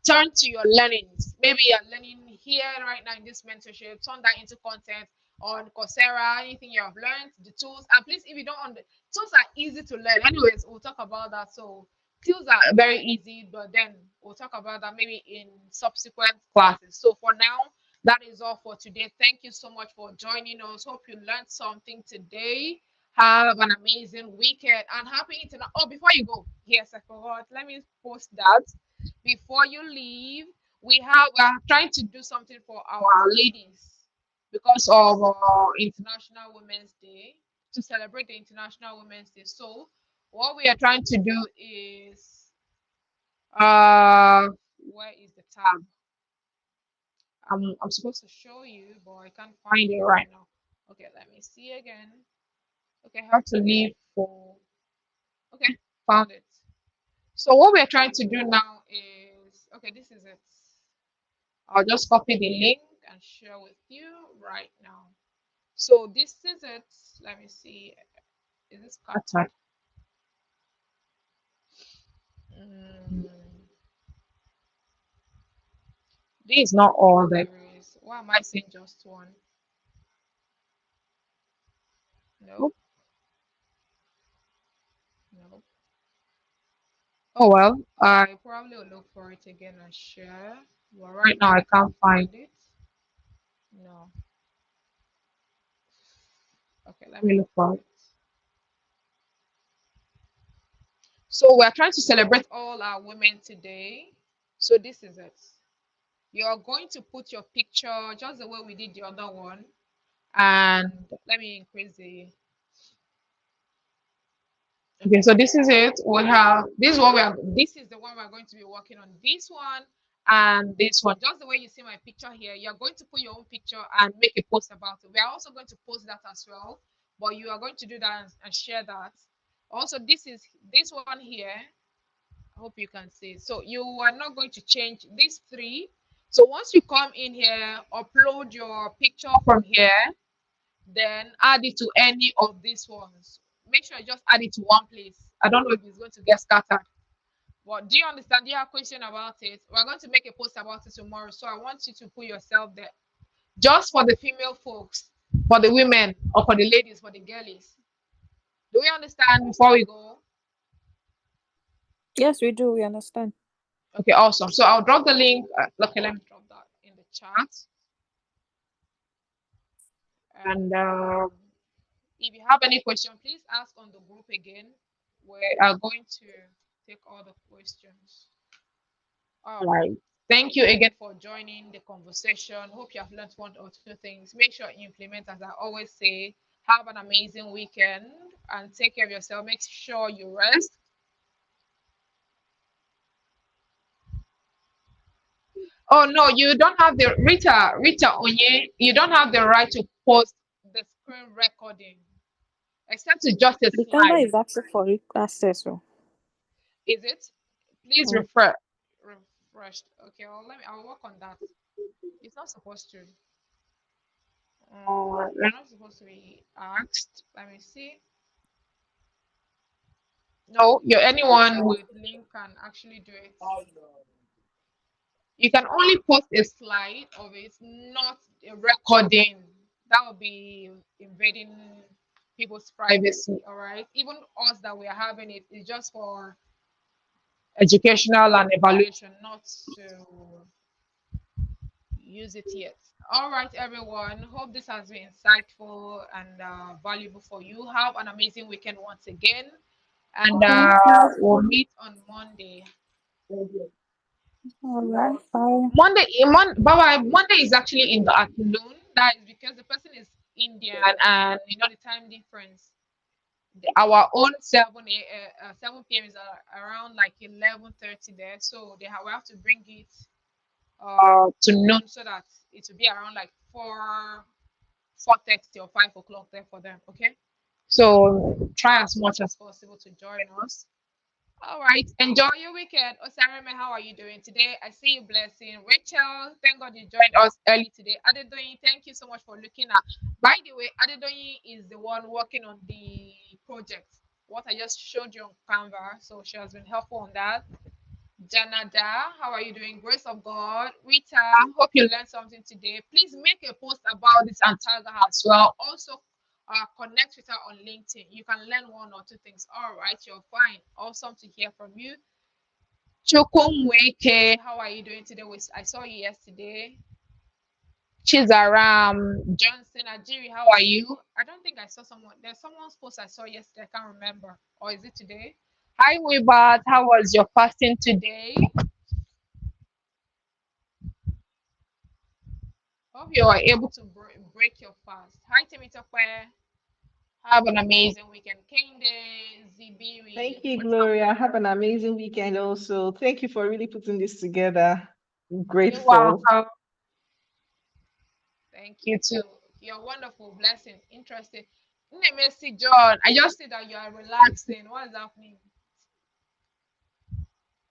turn to your learnings. Maybe you're learning here right now in this mentorship, turn that into content on Coursera, anything you have learned, the tools. And please, if you don't tools are easy to learn. Anyways, we'll talk about that. So tools are very easy, but then we'll talk about that maybe in subsequent classes. So for now, that is all for today. Thank you so much for joining us. Hope you learned something today. Have an amazing weekend and happy internet. Oh, before you go, yes, I forgot. Let me post that. Before you leave, we are trying to do something for our ladies because of International Women's Day, to celebrate the International Women's Day. So what we are trying to do is uh where is the tab? I'm supposed to show you, but I can't find it right now. Okay, let me see again. Okay, I have to leave for okay, found it. So what we're trying to do now is okay, this is it. I'll just copy the link and share with you right now. So this is it. Let me see. Is this scattered? Mm, this is not all there is. Why am I saying just one? Nope, nope. Oh well, I probably will look for it again and share. But right now I can't find it. No. Okay, let me look for it. So we're trying to celebrate all our women today. So this is it. You're going to put your picture just the way we did the other one. And let me increase the okay, so this is it. We have this is what we are this is the one we're going to be working on. This one and this one. Just the way you see my picture here, you're going to put your own picture and make a post about it. We are also going to post that as well, but you are going to do that and share that. Also, this one here. I hope you can see. So you are not going to change these three. So once you come in here, upload your picture from here, then add it to any of these ones. Make sure you just add it to one place. I don't know if it's going to get scattered. But do you understand? Do you have a question about it? We're going to make a post about it tomorrow. So I want you to put yourself there. Just for the female folks, for the women, or for the ladies, for the girlies. Do we understand before we go? Yes, we do. We understand. Okay, awesome. So I'll drop the link. Okay, let me drop that in the chat. And if you have any question, please ask on the group again. We are going to take all the questions. All right. Thank you again for joining the conversation. Hope you have learned one or two things. Make sure you implement, as I always say. Have an amazing weekend and take care of yourself. Make sure you rest. Oh no, you don't have the Rita Onye. You don't have the right to post the screen recording, except it's just a The camera slide. is asking for access. So. Is it? Please Mm. refresh. Refreshed. Okay, well, I'll work on that. It's not supposed to. You're not supposed to be asked. Let me see. No, anyone with link can actually do it. You can only post a slide of it, not a recording. That would be invading. people's privacy. All right, even us that we are having it is just for educational and evaluation, not to use it yet. All right, everyone. Hope this has been insightful and valuable for you. Have an amazing weekend once again, and Thank you. we'll meet on Monday. All right, bye. Monday is actually in the afternoon. That is because the person is Indian and you know the time difference. Our own 7 p.m. is around like 11:30 there, so we have to bring it to noon so that it will be around like 4:30 or 5 o'clock there for them. Okay, so try as much as possible to join us. All right. Enjoy your weekend. Osareme, how are you doing today? I see you blessing. Rachel, thank God you joined us early today. Adedoyin, thank you so much for looking at. By the way, Adedoyin is the one working on the project. What I just showed you on Canva. So she has been helpful on that. Janada, how are you doing? Grace of God. Rita, hope you learned something today. Please make a post about this and tag her as well. Also, connect with her on LinkedIn. You can learn one or two things. All right, you're fine. Awesome to hear from you. Chokumweke, how are you doing today? I saw you yesterday. Chizaram Johnson Ajiri, how are you? I don't think I saw someone. There's someone's post I saw yesterday. I can't remember. Or is it today? Hi, Wibat. How was your fasting today? Hope you are able to break your fast. Hi, Temitope. Have an amazing weekend. Kende, Thank Zibiri, you, what's up? Gloria. Have an amazing weekend also. Thank you for really putting this together. I'm You're grateful. welcome. Thank you too. You're wonderful. Blessing. Interesting. Messi John, I just see that you are relaxing. What does that mean?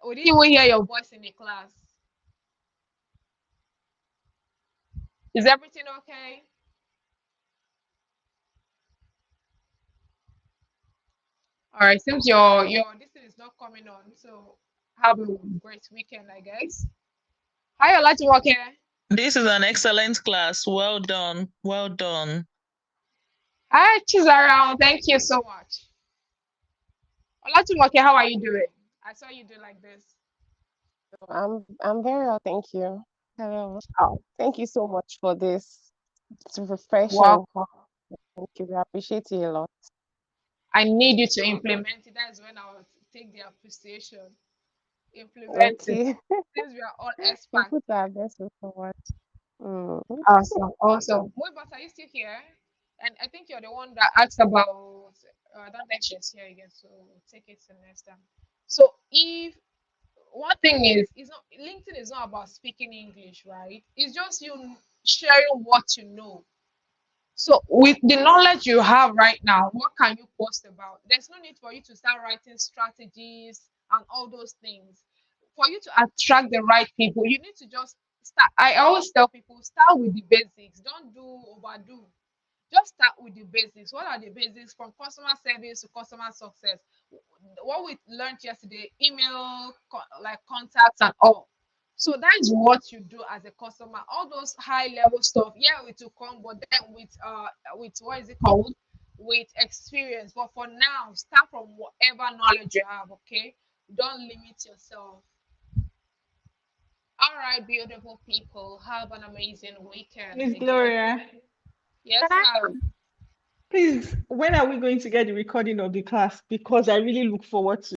We didn't even hear your voice in the class. Is everything okay? All right. Since your this thing is not coming on, so have a great weekend, I guess. Hi, Olajumoke. This is an excellent class. Well done. Well done. Hi, Chizaround. Thank you so much. Olajumoke, how are you doing? I saw you do like this. I'm very well, thank you. Hello. Oh, Thank you so much for this. It's refreshing. welcome. Thank you. I appreciate you a lot. I need you to implement it. That's when I will take the appreciation. Implement it. Okay. Since we are all We'll experts put our here. best foot forward. Mm. Awesome, awesome. But are you still here? And I think you're the one that asked about. I don't think she's here again, so we'll take it to next time. So if one thing is, it's not LinkedIn is not about speaking English, right? It's just you sharing what you know. So with the knowledge you have right now, what can you post about? There's no need for you to start writing strategies and all those things. For you to attract the right people, you need to just start. I always tell people start with the basics. Don't do overdo. Just start with the basics. What are the basics from customer service to customer success? What we learned yesterday, email, like contacts and all. So that is what you do as a customer. All those high level stuff, yeah, it will come, but then with what is it called? With experience. But for now, start from whatever knowledge you have, okay? Don't limit yourself. All right, beautiful people. Have an amazing weekend Miss again. Gloria, Yes, ma'am. please, when are we going to get the recording of the class? Because I really look forward to